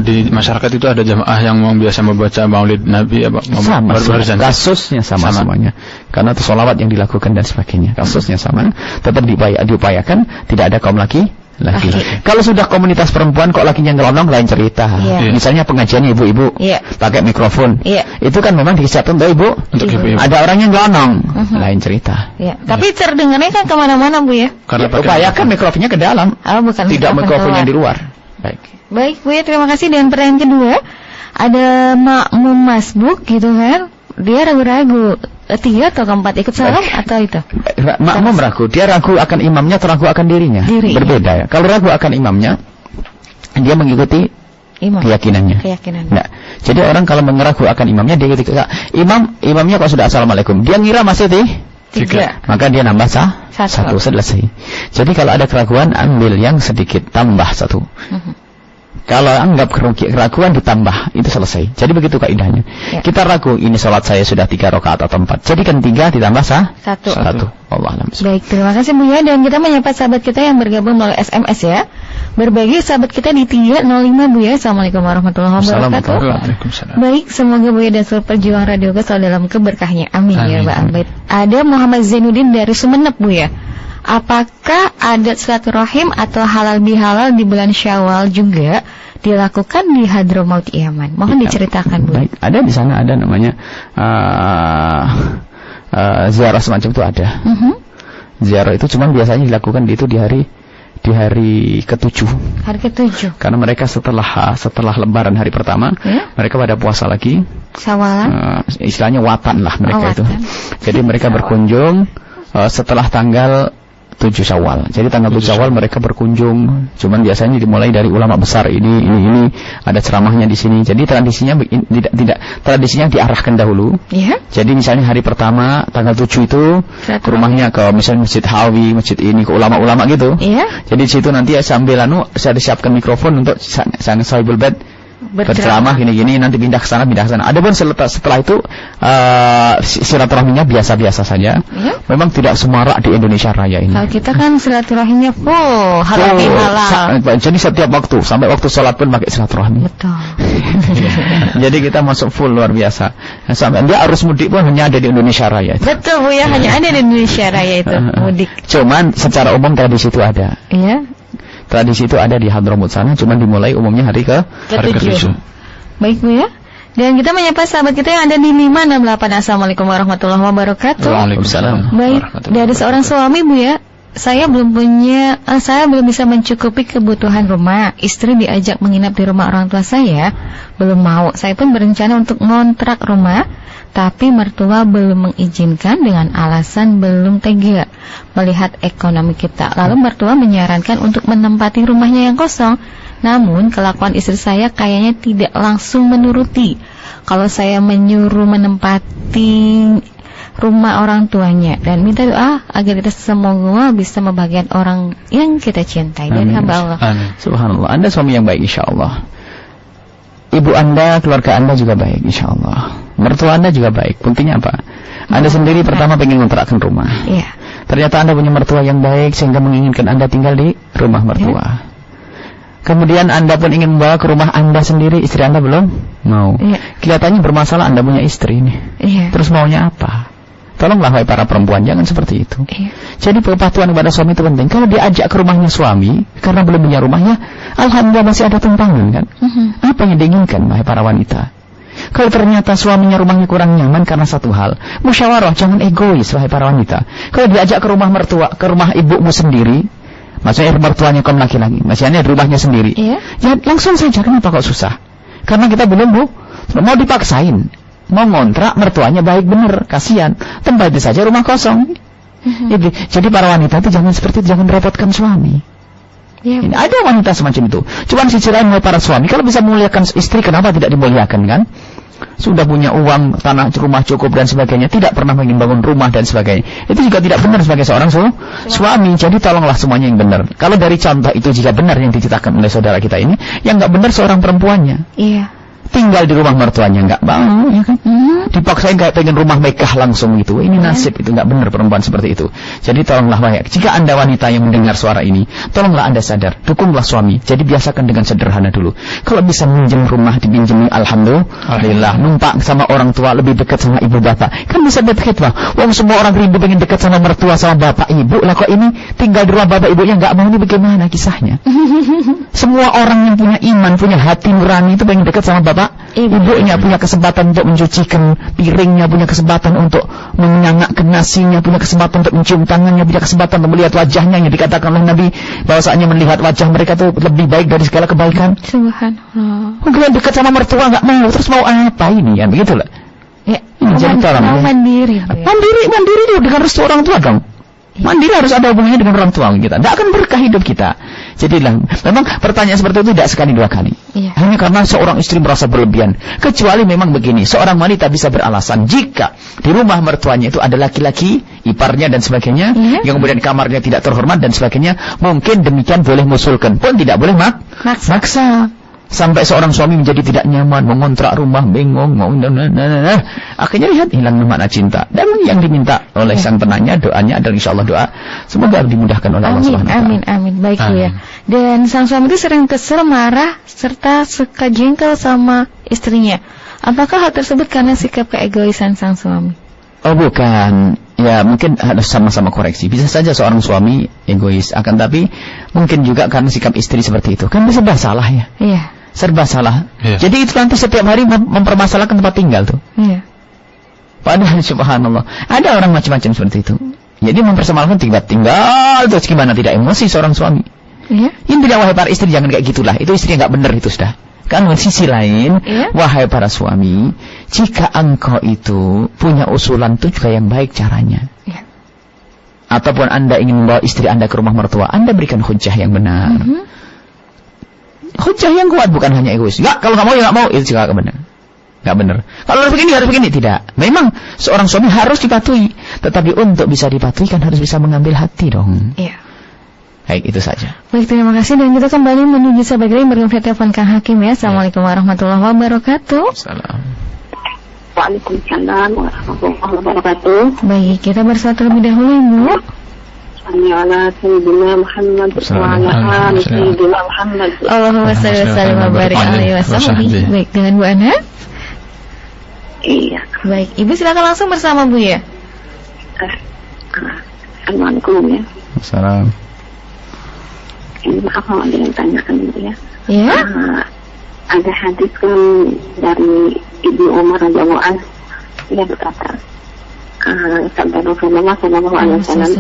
di masyarakat itu ada jamaah yang biasa membaca Maulid Nabi sama, kasusnya sama semuanya. Karena itu sholawat yang dilakukan dan sebagainya, kasusnya sama. Tetap diupayakan tidak ada kaum laki. Kalau sudah komunitas perempuan kok lakinya ngelonong, lain cerita. Misalnya pengajian ibu-ibu pakai mikrofon, itu kan memang disiapkan untuk ibu. Ada orang yang ngelonong, lain cerita. Tapi terdengarnya kan kemana-mana Bu ya. Karena upayakan mikrofonnya ke dalam, tidak mikrofon yang di luar. Baik Bu ya, terima kasih. Dan pertanyaan kedua, ada makmum masbuk gitu kan, dia ragu-ragu 3 atau keempat ikut salam atau itu? Makmum ragu, dia ragu akan imamnya atau ragu akan dirinya. Berbeda ya. Kalau ragu akan imamnya, dia mengikuti keyakinannya. Nah, jadi orang kalau meragu akan imamnya, dia ketika imamnya kok sudah assalamualaikum, dia ngira masih 3, maka dia nambah 1, selesai. Jadi kalau ada keraguan, ambil yang sedikit, tambah 1. Kalau anggap keraguan ditambah, itu selesai. Jadi begitu kaidahnya. Kita ragu, ini sholat saya sudah 3 rakaat atau 4. Jadikan 3 ditambah 1. Allah alam. Baik, terima kasih Bu ya. Dan kita menyapa sahabat kita yang bergabung melalui SMS ya. Berbagi sahabat kita di 305 Bu ya. Assalamualaikum warahmatullahi wabarakatuh. Waalaikumsalam. Baik, semoga Bu ya dan seluruh perjuangan Radio Go selalu dalam keberkahnya. Amin ya Mbak Abid. Ada Muhammad Zainuddin dari Sumeneb Bu ya. Apakah adat silaturahim atau halal bihalal di bulan Syawal juga dilakukan di Hadramaut Yaman? Mohon diceritakan Bu. Baik, ada di sana, ada namanya ziarah semacam itu ada. Ziarah itu cuman biasanya dilakukan di hari ke-7. Hari ke-7. Karena mereka setelah lebaran hari pertama, mereka pada puasa lagi. Sawalan. Istilahnya watan lah mereka itu. Jadi mereka berkunjung setelah tanggal 7 Syawal. Jadi tanggal 7 Syawal mereka berkunjung. Cuman biasanya dimulai dari ulama besar ini ada ceramahnya di sini. Jadi tradisinya tradisinya diarahkan dahulu. Jadi misalnya hari pertama tanggal 7 itu ke rumahnya, ke misalnya Masjid Hawi, masjid ini, ke ulama-ulama gitu. Jadi di situ nanti sambil saya disiapkan mikrofon untuk sang sahibul bait berceramah gini-gini, nanti pindah ke sana. Adapun setelah itu silaturahminya biasa-biasa saja. Memang tidak semarak di Indonesia Raya ini. Kalau kita kan silaturahminya halal. Jadi setiap waktu, sampai waktu sholat pun pakai silaturahmi. Betul. Jadi kita masuk full luar biasa. Sampai dia arus mudik pun hanya ada di Indonesia Raya. Betul Bu ya, hanya ada di Indonesia Raya itu mudik. Cuman secara umum tradisi itu ada. Tradisi itu ada di Hadramaut sana, cuma dimulai umumnya hari ke-7. Baik Bu ya. Dan kita menyapa sahabat kita yang ada di 568. Assalamualaikum warahmatullahi wabarakatuh. Waalaikumsalam. Baik, dari seorang suami Bu ya. Saya belum bisa mencukupi kebutuhan rumah. Istri diajak menginap di rumah orang tua saya, belum mau. Saya pun berencana untuk ngontrak rumah, tapi mertua belum mengizinkan dengan alasan belum tega melihat ekonomi kita. Lalu mertua menyarankan untuk menempati rumahnya yang kosong. Namun kelakuan istri saya kayaknya tidak langsung menuruti kalau saya menyuruh menempati rumah orang tuanya, dan minta doa agar kita semoga bisa membagikan orang yang kita cintai dari hamba Allah. Amin. Subhanallah. Anda suami yang baik insyaallah. Ibu Anda, keluarga Anda juga baik insyaallah. Mertua Anda juga baik. Pentingnya apa? Anda sendiri pertama pengen ngontrakkan rumah. Ternyata Anda punya mertua yang baik sehingga menginginkan Anda tinggal di rumah mertua. Kemudian Anda pun ingin membawa ke rumah Anda sendiri, istri Anda belum mau. Kelihatannya bermasalah Anda punya istri ini. Terus maunya apa? Tolonglah wahai para perempuan, jangan seperti itu. Jadi kepatuhan kepada suami itu penting. Kalau diajak ke rumahnya suami karena belum punya rumahnya, alhamdulillah masih ada tumpangan kan. Apa yang diinginkan wahai para wanita? Kalau ternyata suaminya rumahnya kurang nyaman karena satu hal, musyawarah, jangan egois wahai para wanita. Kalau diajak ke rumah mertua, ke rumah ibumu sendiri, maksudnya mertuanya kaum laki-laki, maksudnya rumahnya sendiri, ya langsung saja. Kenapa kok susah? Karena kita belum mau dipaksain. Mau ngontrak mertuanya baik bener, kasihan, tempati saja rumah kosong. Jadi para wanita itu jangan seperti itu, jangan merepotkan suami. Ini ada wanita semacam itu. Cuman sisi lain para suami, kalau bisa memuliakan istri, kenapa tidak dimuliakan kan? sudah punya uang, tanah, rumah cukup dan sebagainya, tidak pernah ingin bangun rumah dan sebagainya. Itu juga tidak benar sebagai seorang suami. Jadi tolonglah semuanya yang benar. Kalau dari contoh itu jika benar yang diceritakan oleh saudara kita ini, yang nggak benar seorang perempuannya. Iya. Tinggal di rumah mertuanya nggak mau, ya kan? Dipaksain kayak pengen rumah Mekah langsung gitu. Ini nasib, itu nggak benar perempuan seperti itu. Jadi tolonglah jika Anda wanita yang mendengar suara ini, tolonglah Anda sadar, dukunglah suami. Jadi biasakan dengan sederhana dulu. Kalau bisa minjem rumah dipinjemi, alhamdulillah. Numpak sama orang tua, lebih dekat sama ibu bapak, kan bisa dapat khidmah. Wong semua orang rindu pengen dekat sama mertua sama bapak ibu, lah kok ini tinggal di rumah bapak ibunya nggak mau, ini bagaimana kisahnya? Semua orang yang punya iman, punya hati nurani itu pengen dekat sama bapak ibunya, punya kesempatan untuk mencucikan piringnya, punya kesempatan untuk menyangakkan nasinya, punya kesempatan untuk mencium tangannya, punya kesempatan untuk melihat wajahnya, yang dikatakan oleh Nabi bahwasanya melihat wajah mereka itu lebih baik dari segala kebaikan. Subhanallah. Kalian dekat sama mertua nggak mau, terus mau apa ini kan, begitulah. Ya, jadi tolong mandiri dengan restu orang tua dong. Mandiri harus ada hubungannya dengan orang tua kita. Tidak akan berkah hidup kita. Jadilah, memang pertanyaan seperti itu tidak sekali dua kali. Iya. Hanya karena seorang istri merasa berlebihan. Kecuali memang begini, seorang wanita bisa beralasan jika di rumah mertuanya itu ada laki-laki, iparnya dan sebagainya, yang kemudian kamarnya tidak terhormat dan sebagainya, mungkin demikian boleh mengusulkan, pun tidak boleh maksa. Sampai seorang suami menjadi tidak nyaman, mengontrak rumah, bingung, akhirnya lihat hilang makna cinta. Dan yang diminta oleh sang penanya, doanya adalah insyaallah doa semoga dimudahkan oleh Allah Subhanahu wa taala. Amin. Baik Bu ya. Dan sang suami itu sering kesel, marah, serta suka jengkel sama istrinya. Apakah hal tersebut karena sikap keegoisan sang suami? Oh bukan. Ya mungkin harus sama-sama koreksi. Bisa saja seorang suami egois, akan tapi mungkin juga karena sikap istri seperti itu. Kan bisa salah ya. Iya. Serba salah. Jadi itu nanti setiap hari mempermasalahkan tempat tinggal tuh. Iya. Padahal subhanallah, ada orang macam-macam seperti itu. Jadi mempermasalahkan tempat tinggal terus gimana tidak emosi seorang suami. Iya. Intinya wahai para istri jangan kayak gitulah. Itu istri nggak benar itu sudah. Kan sisi lain, wahai para suami, jika engkau itu punya usulan itu juga yang baik caranya. Iya. Ataupun Anda ingin membawa istri Anda ke rumah mertua, Anda berikan hujjah yang benar. Hujjah yang kuat, bukan hanya egois. Enggak, kalau nggak mau ya nggak mau, itu juga nggak benar. Nggak benar. Kalau harus begini, tidak. Memang seorang suami harus dipatuhi, tetapi untuk bisa dipatuhi kan harus bisa mengambil hati dong. Iya. Baik, itu saja. Baik, terima kasih. Dan kita kembali menuju sahabat yang berkonflik telepon Kang Hakim ya. Assalamualaikum warahmatullahi wabarakatuh. Waalaikumsalam warahmatullahi wabarakatuh. Baik, kita bersatu terlebih dahulu Ibu. Ala sayyidina Muhammad wa ala ali sayyidina Muhammad. Allahumma shalli wa sallim wa barik alaihi wasallam. Baik, dengan Bu Ana? Iya. Baik, Ibu silakan langsung bersama Bu ya. Assalamualaikum ya. Assalam. Ini maaf mau ada yang tanyakan dulu ya. Iya. Ada hadis kan dari Ibnu Umar radhiyallahu anhu yang berkata, sabda Rasulullah sallallahu alaihi wasallam,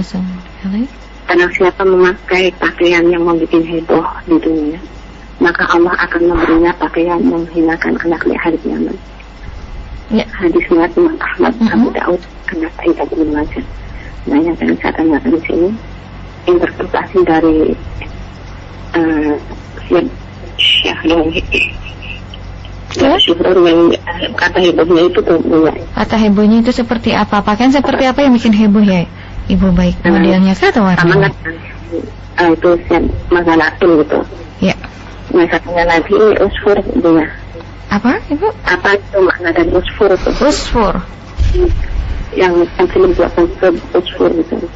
karena siapa memakai pakaian yang membuat heboh di dunia, maka Allah akan memberinya pakaian yang menghinakan anak di hari kiamat. Ya. Hadis riwayat Imam Ahmad, Abu Daud, An-Nasa'i dan Ibnu Majah. Nah, yang saya tanyakan di sini interpretasi dari kata hebohnya itu kata hebohnya itu seperti apa? Pakaian seperti apa yang bikin heboh ya Ibu? Baik, modelnya kah atau warnanya? Itu masalatun gitu ya. Nah satunya lagi usfur dia. Apa Ibu? Apa itu makna dari usfur itu? Usfur yang film buatan usfur gitu.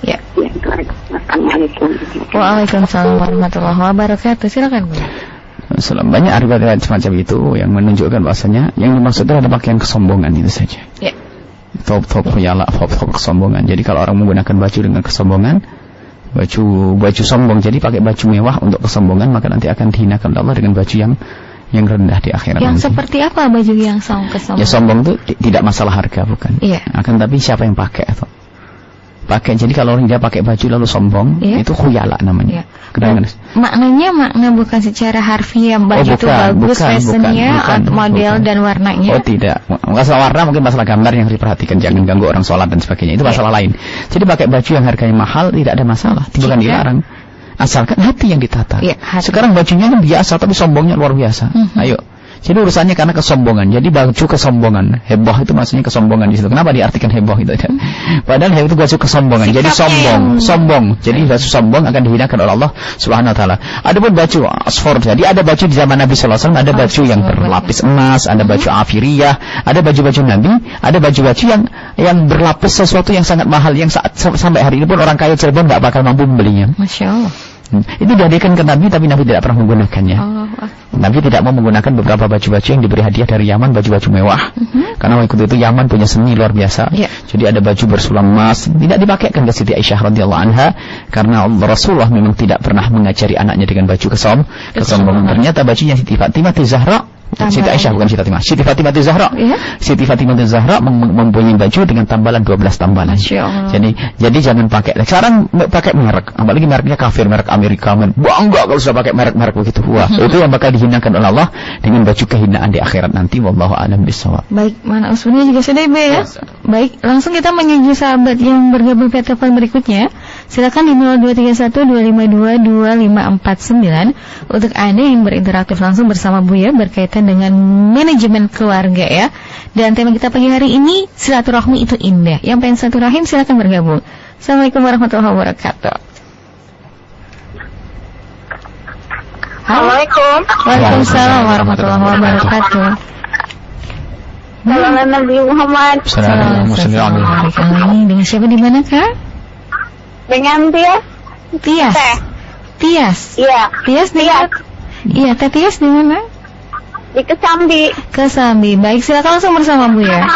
Ya. Ya, itu aja. Assalamualaikum. Waalaikumsalam warahmatullahi wabarakatuh. Silakan Bu. Banyak riwayat semacam itu yang menunjukkan bahasanya yang dimaksudnya ada pakaian kesombongan itu saja. Ya. Top khuyala, top kesombongan. Jadi kalau orang menggunakan baju dengan kesombongan, baju sombong, jadi pakai baju mewah untuk kesombongan, maka nanti akan dihinakan Allah dengan baju yang rendah di akhirat. Yang nanti. Seperti apa baju yang kesombongan? Ya sombong itu tidak masalah harga, bukan. Iya. Akan tapi siapa yang pakai atau pakai. Jadi kalau orang dia pakai baju lalu sombong, itu khuyala namanya. Makna bukan secara harfiah baju itu bagus, fashionnya, model dan warnanya. Oh tidak, masalah warna mungkin masalah gambar yang harus diperhatikan, jangan ganggu orang sholat dan sebagainya. Itu masalah lain. Jadi pakai baju yang harganya mahal tidak ada masalah, bukan dilarang. Asalkan hati yang ditata. Sekarang bajunya kan biasa tapi sombongnya luar biasa. Ayo. Jadi urusannya karena kesombongan. Jadi baju kesombongan. Heboh itu maksudnya kesombongan di situ. Kenapa diartikan heboh itu? Padahal heboh itu baju kesombongan. Jadi sombong. Jadi baju sombong akan dihinakan oleh Allah Subhanahu wa taala. Adapun baju asfar, jadi ada baju di zaman Nabi sallallahu alaihi wasallam, ada baju yang berlapis emas, ada baju afiriyah, ada baju-baju Nabi, ada baju-baju yang berlapis sesuatu yang sangat mahal, yang sampai hari ini pun orang kaya Cirebon enggak bakal mampu membelinya. Masya Allah. Itu dihadiahkan ke Nabi, tapi Nabi tidak pernah menggunakannya. Nabi tidak mau menggunakan beberapa baju-baju yang diberi hadiah dari Yaman, baju-baju mewah. Karena waktu itu Yaman punya seni luar biasa. Jadi ada baju bersulam emas, tidak dipakaikan ke Siti Aisyah radhiyallahu anha, karena Rasulullah memang tidak pernah mengajari anaknya dengan baju kesombongan. Ternyata bajunya Siti Fatimah Zahra, Siti Aisyah bukan Siti Fatimah. Siti Fatimah Zahra. Siti Fatimah Zahra mempunyai baju dengan tambalan 12 tambalan. Jadi jangan pakai. Sekarang pakai merek, apalagi mereknya kafir, merek Amerika. Bangga kalau sudah pakai merek-merek begitu. Wah, itu yang bakal dihinakan oleh Allah dengan baju kehinaan di akhirat nanti. Wallahu a'lam bishawab. Baik, mana usbunnya juga sudah Ibu ya. Baik, langsung kita menuju sahabat yang bergabung via telepon berikutnya. Silakan di 023125225549 untuk Anda yang berinteraksi langsung bersama Buya berkaitan dengan manajemen keluarga ya. Dan tema kita pagi hari ini silaturahmi itu indah. Yang pengen silaturahim silakan bergabung. Assalamualaikum warahmatullahi wabarakatuh. Assalamualaikum. Waalaikumsalam warahmatullahi wabarakatuh. Salam Nabi Muhammad. Assalamualaikum. Dengan siapa di mana Kak? Dengan Tias. Tias. Iya. Tias di mana? Iya, Teh Tias di mana? Di Kesambi. Baik, silakan langsung bersama Bu ya.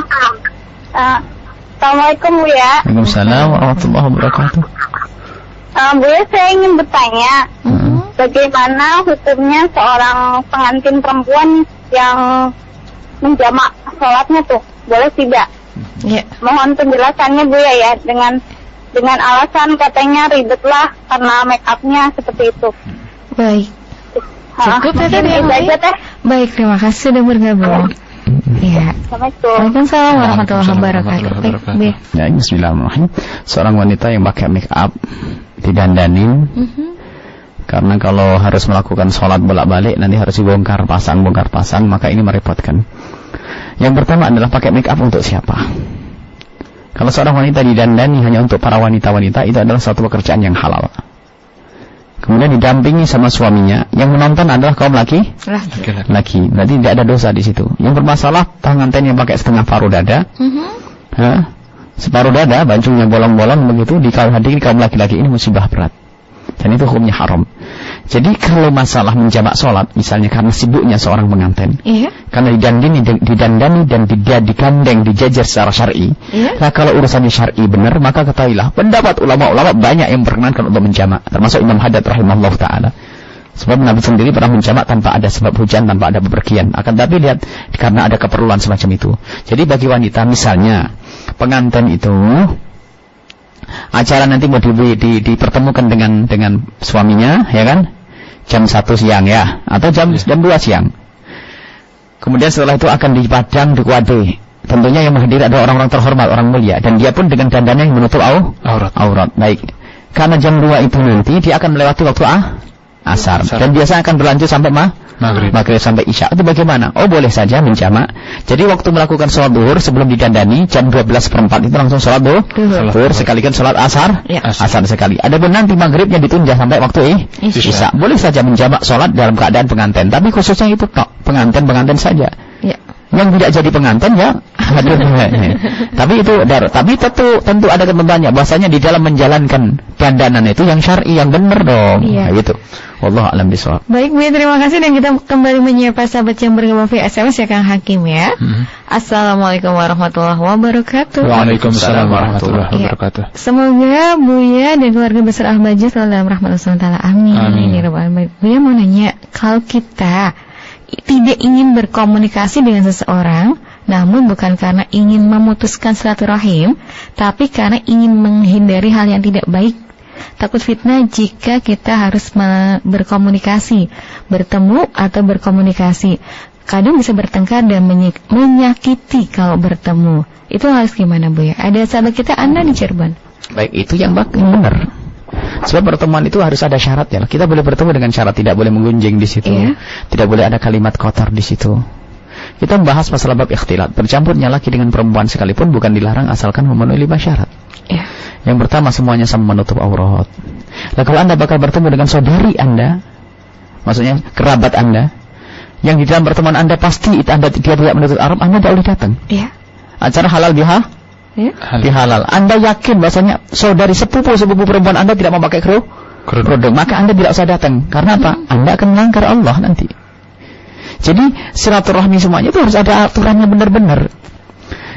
Assalamualaikum Bu ya. Waalaikumsalam warahmatullahi wabarakatuh. Bu ya, saya ingin bertanya, bagaimana hukumnya seorang pengantin perempuan yang menjamak sholatnya tuh, boleh tidak? Ya. Mohon penjelasannya Bu ya, dengan alasan katanya ribet lah karena make upnya seperti itu. Baik. Cukup ya Teh. Baik, terima kasih sudah bergabung. Iya. Assalamualaikum. Waalaikumsalam warahmatullahi wabarakatuh. Baik, ya, bismillahirrahmanirrahim. Seorang wanita yang pakai make up didandanin. Karena kalau harus melakukan sholat bolak-balik nanti harus bongkar pasang, maka ini merepotkan. Yang pertama adalah pakai make up untuk siapa? Kalau seorang wanita didandani hanya untuk para wanita-wanita, itu adalah suatu pekerjaan yang halal. Kemudian didampingi sama suaminya, yang menonton adalah kaum laki. Berarti tidak ada dosa di situ. Yang bermasalah pengantin yang pakai setengah paruh dada, separuh dada, bajunya bolong-bolong begitu, dihadiri kaum laki-laki, ini musibah berat. Dan itu hukumnya haram. Jadi kalau masalah menjamak sholat, misalnya karena sibuknya seorang pengantin, karena didandani dan digandeng, dijajar secara syar'i, nah kalau urusannya syar'i benar, maka ketahuilah pendapat ulama-ulama banyak yang berkenankan untuk menjamak, termasuk Imam Haddad rahimahullah ta'ala. Sebab Nabi sendiri pernah menjamak tanpa ada sebab hujan, tanpa ada bepergian. Akan tapi lihat, karena ada keperluan semacam itu. Jadi bagi wanita, misalnya pengantin itu acara nanti mau dipertemukan dengan suaminya, ya kan? Jam 1 siang ya, atau jam 2 siang. Kemudian setelah itu akan dipadang di kuade. Tentunya yang menghadiri ada orang-orang terhormat, orang mulia, dan dia pun dengan dandannya yang menutup aurat. Baik. Karena jam 2 itu nanti dia akan melewati waktu asar. Dan biasa akan berlanjut sampai maghrib sampai isya. Itu bagaimana? Oh, boleh saja menjamak. Jadi waktu melakukan sholat duhur sebelum didandani jam 12:04 itu langsung sholat duhur sekalikan sholat asar. Asar sekali. Adapun nanti maghribnya ditunda sampai waktu isya. Boleh saja menjamak sholat dalam keadaan pengantin. Tapi khususnya itu pengantin saja. Yang tidak jadi pengantin ya hadir. Tapi tentu ada ketentuannya. Bahwasanya di dalam menjalankan dandanan itu yang syar'i, yang benar dong. Gitu. Wallahu a'lam bishawab. Baik, Bu, terima kasih, dan kita kembali menyapa sahabat yang bergabung via SMS ya Kang Hakim ya. Assalamualaikum warahmatullahi wabarakatuh. Waalaikumsalam warahmatullahi wabarakatuh. Semoga Buya dan keluarga besar Ahmadiyah selalu dalam rahmat Allah SWT. Amin. Ya Rabbal Alamin. Buya mau nanya, kalau kita tidak ingin berkomunikasi dengan seseorang, namun bukan karena ingin memutuskan silaturahim, tapi karena ingin menghindari hal yang tidak baik, takut fitnah jika kita harus berkomunikasi, bertemu atau berkomunikasi, kadang bisa bertengkar dan menyakiti kalau bertemu. Itu harus gimana Bu ya? Ada sahabat kita Anda di Cirebon. Baik, itu yang benar. Sebab pertemuan itu harus ada syaratnya. Kita boleh bertemu dengan syarat tidak boleh menggunjing di situ, tidak boleh ada kalimat kotor di situ. Kita membahas masalah bab ikhtilat. Bercampurnya laki dengan perempuan sekalipun bukan dilarang asalkan memenuhi 5 syarat. Yang pertama, semuanya sama menutup aurat. Nah, kalau Anda bakal bertemu dengan saudari Anda, maksudnya kerabat Anda, yang di dalam pertemuan Anda pasti dia tidak menutup aurat, Anda tidak boleh datang. Acara halal bihalal. Anda yakin bahasanya saudari sepupu perempuan Anda tidak memakai kerudung, maka Anda tidak usah datang. Karena apa? Anda akan melanggar Allah nanti. Jadi silaturahmi semuanya itu harus ada aturannya benar-benar.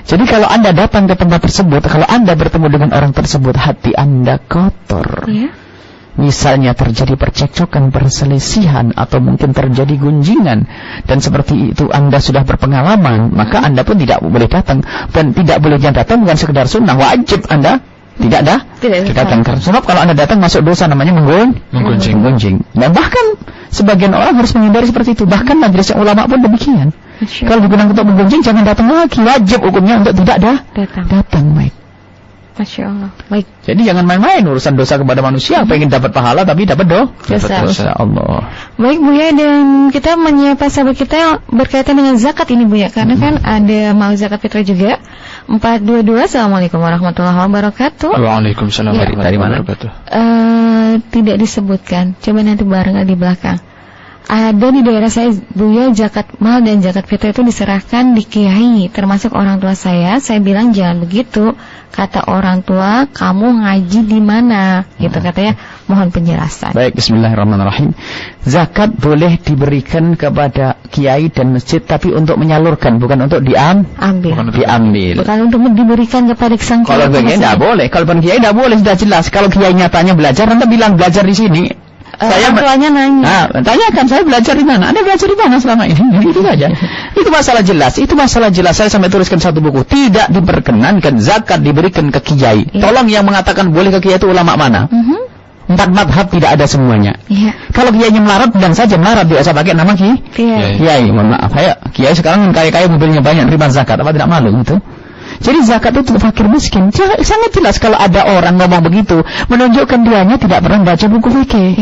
Jadi kalau Anda datang ke tempat tersebut, kalau Anda bertemu dengan orang tersebut, hati Anda kotor. Misalnya terjadi percekcokan, perselisihan, atau mungkin terjadi gunjingan, dan seperti itu Anda sudah berpengalaman, maka Anda pun tidak boleh datang. Dan tidak boleh datang bukan sekedar sunnah, wajib Anda tidak datang. Sebab kalau Anda datang masuk dosa namanya menggunjing. Dan bahkan sebagian orang harus menghindari seperti itu. Bahkan majelis ulama pun demikian. Kalau digunakan untuk menggunjing, jangan datang lagi. Wajib hukumnya untuk tidak datang. Baik. Masya Allah. Baik. Jadi jangan main-main urusan dosa kepada manusia. Pengen dapat pahala tapi dapat dosa. Allah. Baik Buya, dan kita menyapa sahabat kita berkaitan dengan zakat ini Buya, karena kan ada mau zakat fitrah juga. 422. Assalamualaikum warahmatullahi wabarakatuh. Waalaikumsalam warahmatullahi wabarakatuh. Tidak disebutkan. Coba nanti bareng di belakang. Ada di daerah saya Buya, zakat mal dan zakat fitrah itu diserahkan di kiai, termasuk orang tua saya. Saya bilang jangan begitu. Kata orang tua, kamu ngaji di mana? Gitu katanya. Mohon penjelasan. Baik, bismillahirrahmanirrahim. Zakat boleh diberikan kepada kiai dan masjid, tapi untuk menyalurkan, bukan untuk diambil. Bukan untuk diberikan kepada sang kiai. Kalau kiai tidak boleh. Kalau kiai tidak boleh, sudah jelas. Kalau kiai nyatanya belajar, nanti bilang belajar di sini. Saya tuanya nanya. Tanyakan saya belajar di mana? Anda belajar di mana selama ini? Itu saja. Itu masalah jelas. Saya sampai tuliskan satu buku. Tidak diperkenankan zakat diberikan ke kiai. Tolong yang mengatakan boleh ke kiai itu ulama mana? 4 madhab tidak ada semuanya. Kalau kiainya melarat, bilang saja melarat, tidak usah pakai nama kiai. Mohon maaf, kiai sekarang kaya-kaya mobilnya banyak, terima zakat, apa tidak malu itu? Jadi zakat itu fakir miskin. Sangat jelas kalau ada orang ngomong begitu, menunjukkan dianya tidak pernah baca buku fikih.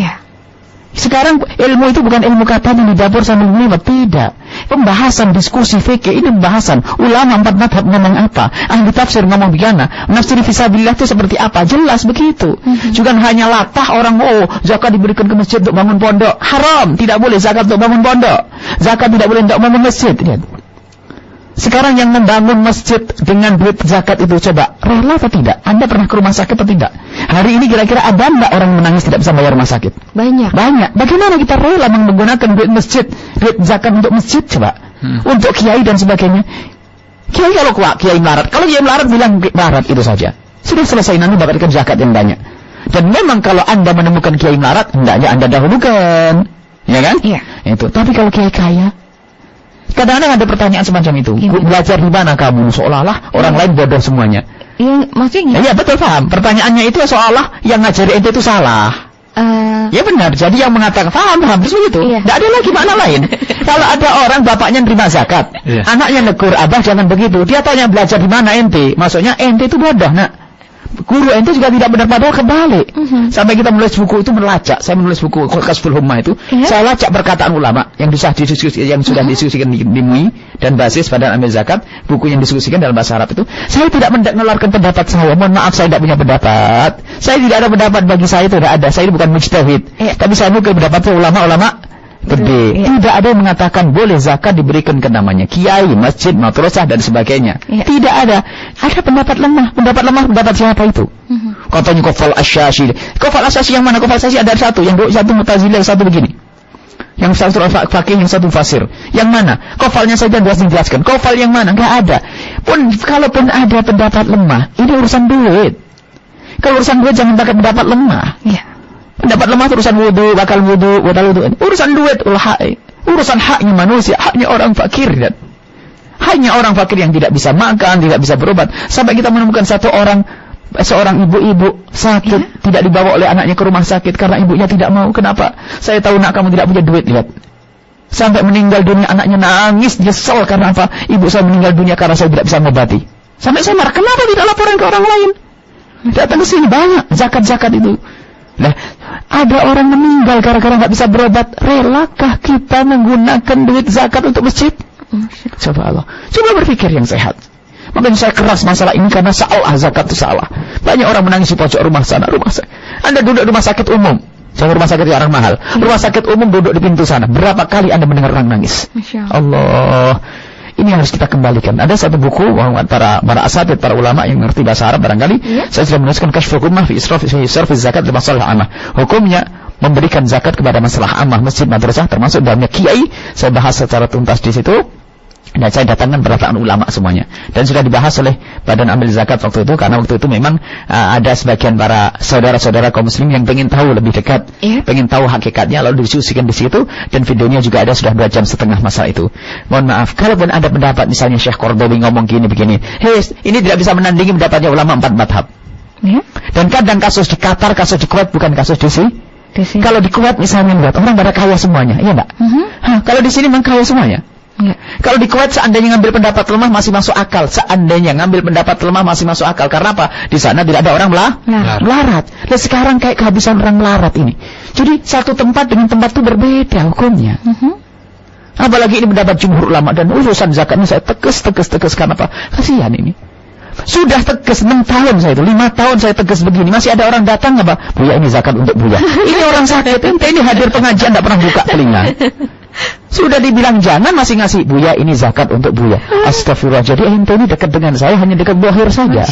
Sekarang ilmu itu bukan ilmu kata yang di dapur sambil melibat, tidak. Pembahasan diskusi fikih ini pembahasan ulama 4 madhab ngomong apa, ahli tafsir ngomong bagaimana, nafsir fisabilillah itu seperti apa, jelas begitu. Juga hanya latah orang, zakat diberikan ke masjid untuk bangun pondok, haram, tidak boleh zakat untuk bangun pondok, zakat tidak boleh untuk bangun masjid. Lihat. Sekarang yang membangun masjid dengan duit zakat itu, coba rela atau tidak? Anda pernah ke rumah sakit atau tidak? Hari ini kira-kira ada enggak orang menangis tidak bisa bayar rumah sakit? Banyak. Bagaimana kita rela menggunakan duit masjid, duit zakat untuk masjid, coba? Untuk kiai dan sebagainya. Kiai kalau kiai melarat, kalau kiai melarat bilang melarat itu saja. Sudah selesai, nanti dapatkan zakat yang banyak. Dan memang kalau Anda menemukan kiai melarat, hendaknya Anda dahulukan. Ya kan? Iya. Itu. Tapi kalau kiai kaya, kadang-kadang ada pertanyaan semacam itu. Belajar di mana kamu? Seolah-olah orang lain bodoh semuanya. Maksudnya? Ya betul, paham. Pertanyaannya itu seolah yang ngajari ente itu salah. Ya benar. Jadi yang mengatakan paham terus begitu. Tidak ada lagi makna lain. Kalau ada orang bapaknya nerima zakat, anaknya negur, abah jangan begitu. Dia tanya belajar di mana ente? Maksudnya ente itu bodoh, nak. Guru ente juga tidak benar, padahal kebalik. Sampai kita menulis buku itu melacak. Saya menulis buku Kasful Hummah itu. Saya lacak perkataan ulama yang sudah didiskusikan di MUI dan basis pada ambil zakat. Buku yang diskusikan dalam bahasa Arab itu. Saya tidak menularkan pendapat saya. Mohon maaf, saya tidak punya pendapat. Saya tidak ada pendapat, bagi saya itu tidak ada. Saya ini bukan mujtahid. Tapi saya bukan pendapat ulama-ulama gede. Tidak ada yang mengatakan boleh zakat diberikan ke namanya kiai, masjid, madrasah dan sebagainya. Tidak ada. Ada pendapat lemah. Pendapat siapa itu? Katanya Qafal Asy-Syashi. Qafal Asy-Syashi yang mana? Qafal Asy-Syashi ada satu, yang satu Mu'tazilah, yang satu begini. Yang satu fakih, yang satu fasir. Yang mana? Qafalnya saja dijelaskan. Qafal yang mana? Enggak ada. Kalaupun ada pendapat lemah, ini urusan duit. Kalau urusan duit jangan pakai pendapat lemah. Pendapat lemah urusan wudu, bakal wudu. Urusan duit, urusan haknya manusia, haknya orang fakir. Hanya orang fakir yang tidak bisa makan, tidak bisa berobat. Sampai kita menemukan seorang ibu-ibu sakit, tidak dibawa oleh anaknya ke rumah sakit karena ibunya tidak mau. Kenapa? Saya tahu nak kamu tidak punya duit, lihat. Sampai meninggal dunia, anaknya nangis, nyesel karena apa? Ibu saya meninggal dunia karena saya tidak bisa mengobati. Sampai saya marah, kenapa tidak laporan ke orang lain? Datang ke sini banyak zakat-zakat itu. Nah, ada orang meninggal gara-gara nggak bisa berobat, relakah kita menggunakan duit zakat untuk masjid? Coba Allah, coba berpikir yang sehat. Makanya saya keras masalah ini karena salah, zakat itu salah. Banyak orang menangis di pojok rumah sana, rumah saya. Anda duduk di rumah sakit umum, jangan rumah sakit yang mahal. Rumah sakit umum duduk di pintu sana. Berapa kali Anda mendengar orang nangis? Allah. Ini harus kita kembalikan. Ada satu buku para asatidz, para ulama yang ngerti bahasa Arab barangkali. Saya sudah menuliskan Kashful Ghummah fi Israfi Zakat li Masalih Ammah. Hukumnya memberikan zakat kepada masalah ammah, masjid, madrasah, termasuk dalamnya kiai. Saya bahas secara tuntas di situ. Dan saya datangkan perataan ulama semuanya. Dan sudah dibahas oleh Badan Amil Zakat waktu itu. Karena waktu itu memang ada sebagian para saudara-saudara kaum muslim yang pengen tahu lebih dekat. Pengen tahu hakikatnya, lalu diskusikan di situ. Dan videonya juga ada, sudah 2 jam setengah masalah itu. Mohon maaf, kalaupun ada pendapat misalnya Syekh Qardawi ngomong begini, ini tidak bisa menandingi pendapatnya ulama 4 madhab. Dan kadang kasus di Qatar, kasus di Kuwait bukan kasus di sini. Kalau di Kuwait misalnya orang pada kaya semuanya, iya enggak? Kalau di sini memang kaya semuanya. Kalau di Kuwait seandainya ngambil pendapat lemah masih masuk akal. Seandainya ngambil pendapat lemah masih masuk akal. Karena apa? Di sana tidak ada orang melarat. Dan sekarang kayak kehabisan orang melarat ini. Jadi satu tempat dengan tempat itu berbeda hukumnya. Apalagi ini pendapat jumhur ulama. Dan urusan zakatnya saya tegas. Karena apa? Kasihan ini. Sudah tegas 6 tahun saya itu, 5 tahun saya tegas begini. Masih ada orang datang apa? Buya, ini zakat untuk Buya. Ini orang sakit. Ini hadir pengajian tidak pernah buka telinga. Sudah dibilang jangan masih ngasih. Buya, ini zakat untuk Buya. Astagfirullah. Jadi ente ini dekat dengan saya hanya dekat bohir saja.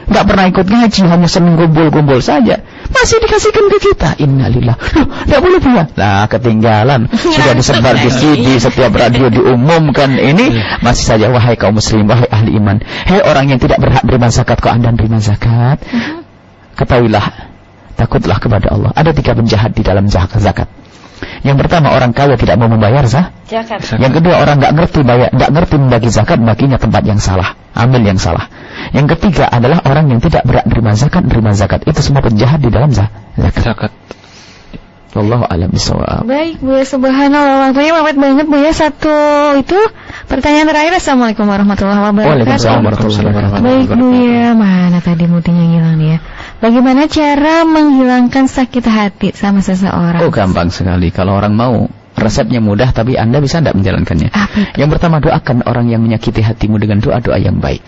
Nggak pernah ikut ngaji, hanya seneng kumpul-kumpul saja. Masih dikasihkan ke kita. Innalillah. Loh, nggak boleh Buya. Nah, ketinggalan. Sudah disebar di CD, setiap radio diumumkan ini. Masih saja, wahai kaum muslim, wahai ahli iman. Hei orang yang tidak berhak beriman zakat, kok Anda beriman zakat? Ketahuilah, takutlah kepada Allah. Ada 3 penjahat di dalam zakat. Yang pertama, orang kaya tidak mau membayar zakat. Yang kedua, orang nggak ngerti membagi zakat, baginya tempat yang salah, ambil yang salah. Yang ketiga adalah orang yang tidak berhak menerima zakat. Itu semua penjahat di dalam zakat. Wallahu a'lam bishawab. Baik Bu, subhanallah, waktunya mepet banget Bu ya. Satu itu pertanyaan terakhir. Assalamualaikum warahmatullahi wabarakatuh. Waalaikumsalam warahmatullahi wabarakatuh. Baik Bu ya, mana tadi mutinya hilang ya. Bagaimana cara menghilangkan sakit hati sama seseorang? Oh, gampang sekali. Kalau orang mau, resepnya mudah, tapi Anda bisa tidak menjalankannya. Yang pertama, doakan orang yang menyakiti hatimu dengan doa-doa yang baik.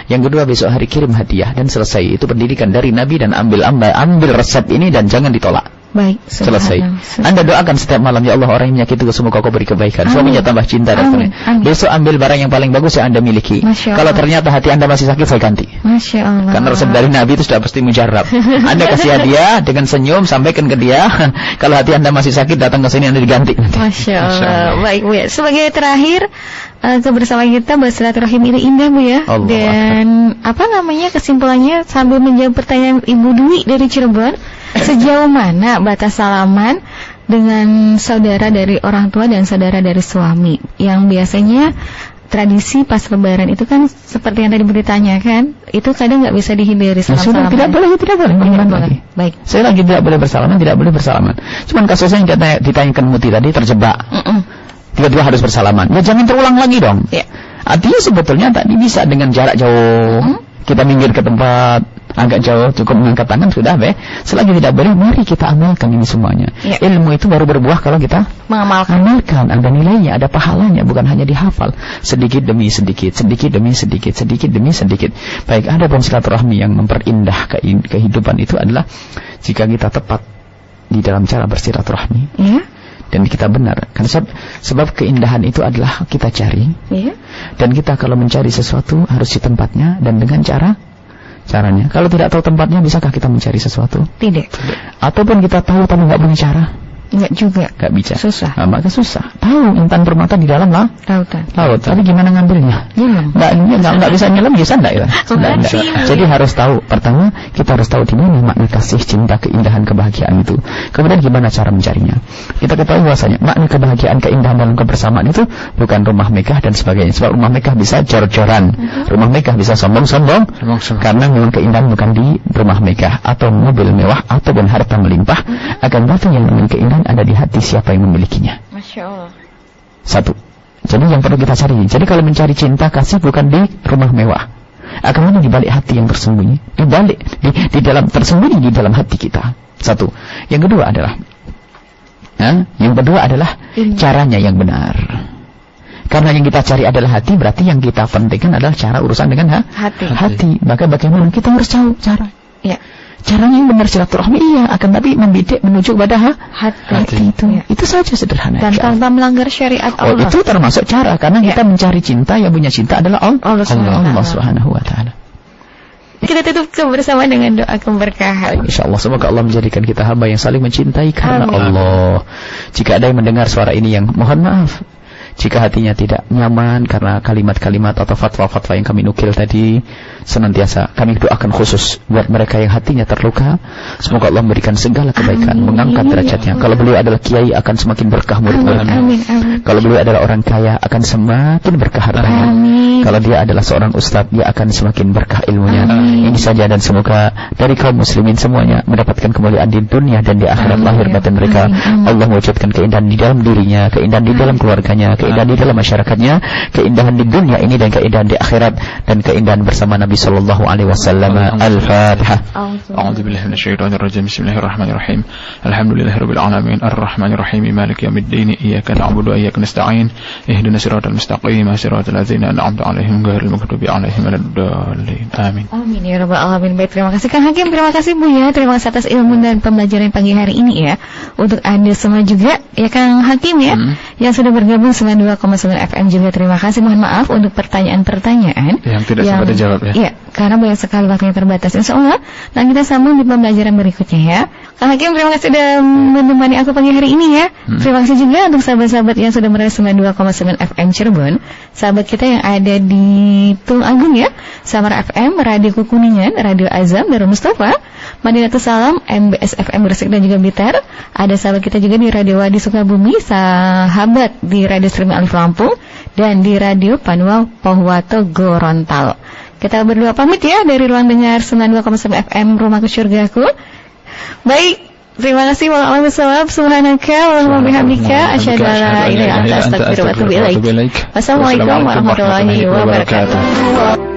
Yang kedua, besok hari kirim hadiah dan selesai. Itu pendidikan dari Nabi, dan ambil resep ini dan jangan ditolak. Baik, selesai. Anda doakan setiap malam, ya Allah, orang yang menyakitiku semoga kau beri kebaikan. Suaminya tambah cinta dan sebagainya. Besok ambil barang yang paling bagus yang Anda miliki. Kalau ternyata hati Anda masih sakit, saya ganti. Masya Allah. Karena resep dari Nabi itu sudah pasti mujarab. Anda kasih hadiah dengan senyum, sampaikan ke dia. Kalau hati Anda masih sakit, datang ke sini, Anda diganti. Masya Allah. Baik Bu ya. Sebagai terakhir, kebersamaan kita bersilaturahim ini indah Bu ya. Dan kesimpulannya sambil menjawab pertanyaan Ibu Dwi dari Cirebon, sejauh mana batas salaman dengan saudara dari orang tua dan saudara dari suami? Yang biasanya tradisi pas lebaran itu kan seperti yang tadi ditanyakan, itu kadang nggak bisa dihindari salam-salaman. Tidak boleh. Baik. Saya lagi tidak boleh bersalaman. Cuman kasusnya yang ditanyakan Muti tadi terjebak. Tiba-tiba harus bersalaman. Ya jangan terulang lagi dong. Artinya sebetulnya tadi bisa dengan jarak jauh. Kita minggir ke tempat agak jauh, cukup mengangkat tangan sudah selagi tidak boleh, mari kita amalkan ini semuanya. Ilmu itu baru berbuah kalau kita amalkan. Ada nilainya, ada pahalanya, bukan hanya dihafal sedikit demi sedikit. Baik, ada pun silaturahmi yang memperindah kehidupan itu adalah jika kita tepat di dalam cara bersilaturahmi. Dan kita benar, karena sebab keindahan itu adalah kita cari. Dan kita kalau mencari sesuatu harus di tempatnya dan dengan caranya. Kalau tidak tahu tempatnya, bisakah kita mencari sesuatu? Tidak. Ataupun kita tahu tapi nggak punya cara? Enggak juga. Enggak bisa. Susah. Maka susah. Tahu intan permata di dalam lautan. Tapi gimana ngambilnya? Enggak bisa nyelam, bisa enggak ya? Jadi harus tahu. Pertama, kita harus tahu di mana makna kasih, cinta, keindahan, kebahagiaan itu. Kemudian gimana cara mencarinya? Kita ketahui bahwasanya makna kebahagiaan, keindahan dalam kebersamaan itu bukan rumah megah dan sebagainya. Sebab rumah megah bisa jor-joran. Rumah megah bisa sombong-sombong. Karena memang keindahan bukan di rumah megah atau mobil mewah ataupun harta melimpah. Akan tetapi yang memiliki keindahan ada di hati siapa yang memilikinya. Masya Allah. Satu. Jadi yang perlu kita cari. Jadi kalau mencari cinta kasih bukan di rumah mewah, akan ada di balik hati yang tersembunyi, di dalam tersembunyi di dalam hati kita. Satu. Yang kedua adalah caranya yang benar. Karena yang kita cari adalah hati, berarti yang kita pentingkan adalah cara urusan dengan hati. Maka bagaimana kita harus tahu cara. Ya. Caranya yang benar silaturahmi akan tapi membidik menuju kepada hati itu. Ya. Itu saja sederhana. Dan tanpa melanggar syariat Allah. Itu termasuk cara karena kita mencari cinta, yang punya cinta adalah Allah Subhanahu wa taala. Kita tutup bersama dengan doa keberkahan. InsyaAllah semoga Allah menjadikan kita hamba yang saling mencintai karena Allah. Jika ada yang mendengar suara ini yang mohon maaf, jika hatinya tidak nyaman karena kalimat-kalimat atau fatwa-fatwa yang kami nukil tadi, senantiasa kami doakan khusus buat mereka yang hatinya terluka. Semoga Allah memberikan segala kebaikan, mengangkat derajatnya. Kalau beliau adalah kiai akan semakin berkah murid-muridnya. Kalau beliau adalah orang kaya akan semakin berkah hartanya. Kalau dia adalah seorang ustadz, dia akan semakin berkah ilmunya. Ini saja, dan semoga dari kaum muslimin semuanya mendapatkan kemuliaan di dunia dan di akhirat lahir batin mereka. Allah mewujudkan keindahan di dalam dirinya, keindahan di dalam keluarganya, keindahan di dalam masyarakatnya, keindahan di dunia ini dan keindahan di akhirat, dan keindahan bersama Nabi sallallahu alaihi wasallam. Al-Fatihah. A'udzubillahi minasyaitonir rajim. Bismillahirrahmanirrahim. Alhamdulillahirabbil alamin, arrahmanirrahim, maliki yaumiddin, iyyaka na'budu wa iyyaka nasta'in, ihdinas siratal mustaqim, siratal ladzina an'amta 'alaihim ghairil maghdubi 'alaihim waladdallin. Amin. Amin ya rabbal alamin. Baik, terima kasih Kang Hakim, terima kasih Buya, terima kasih atas ilmu dan pembelajaran pagi hari ini ya. Untuk Anda semua juga ya Kang Hakim ya, yang sudah bergabung 92,9 FM juga terima kasih. Mohon maaf untuk pertanyaan-pertanyaan yang tidak sempat dijawab ya. Iya, karena banyak sekali waktunya terbatas. Insyaallah dan kita sambung di pembelajaran berikutnya ya. Kang Hakim, terima kasih sudah menemani aku pagi hari ini ya. Terima kasih juga untuk sahabat-sahabat yang sudah berada 92,9 FM Cirebon, sahabat kita yang ada di Tulung Agung ya, Samara FM, Radio Kuningan, Radio Azam, Darul Mustafa, Madinatul Salam, MBS FM Gresik dan juga Blitar. Ada sahabat kita juga di Radio Wadi Sukabumi, sahabat di Radio Streaming Alif Lampung, dan di Radio Panua Pohuwato Gorontalo. Kita berdua pamit ya dari ruang dengar 92,9 FM Rumahku Surgaku. Baik, terima kasih. Waalaikumsalam. Subhanaka wa bihamdika asyhadu an la ilaha illa anta astaghfiruka wa atubu ilaik. Wassalamualaikum warahmatullahi wabarakatuh.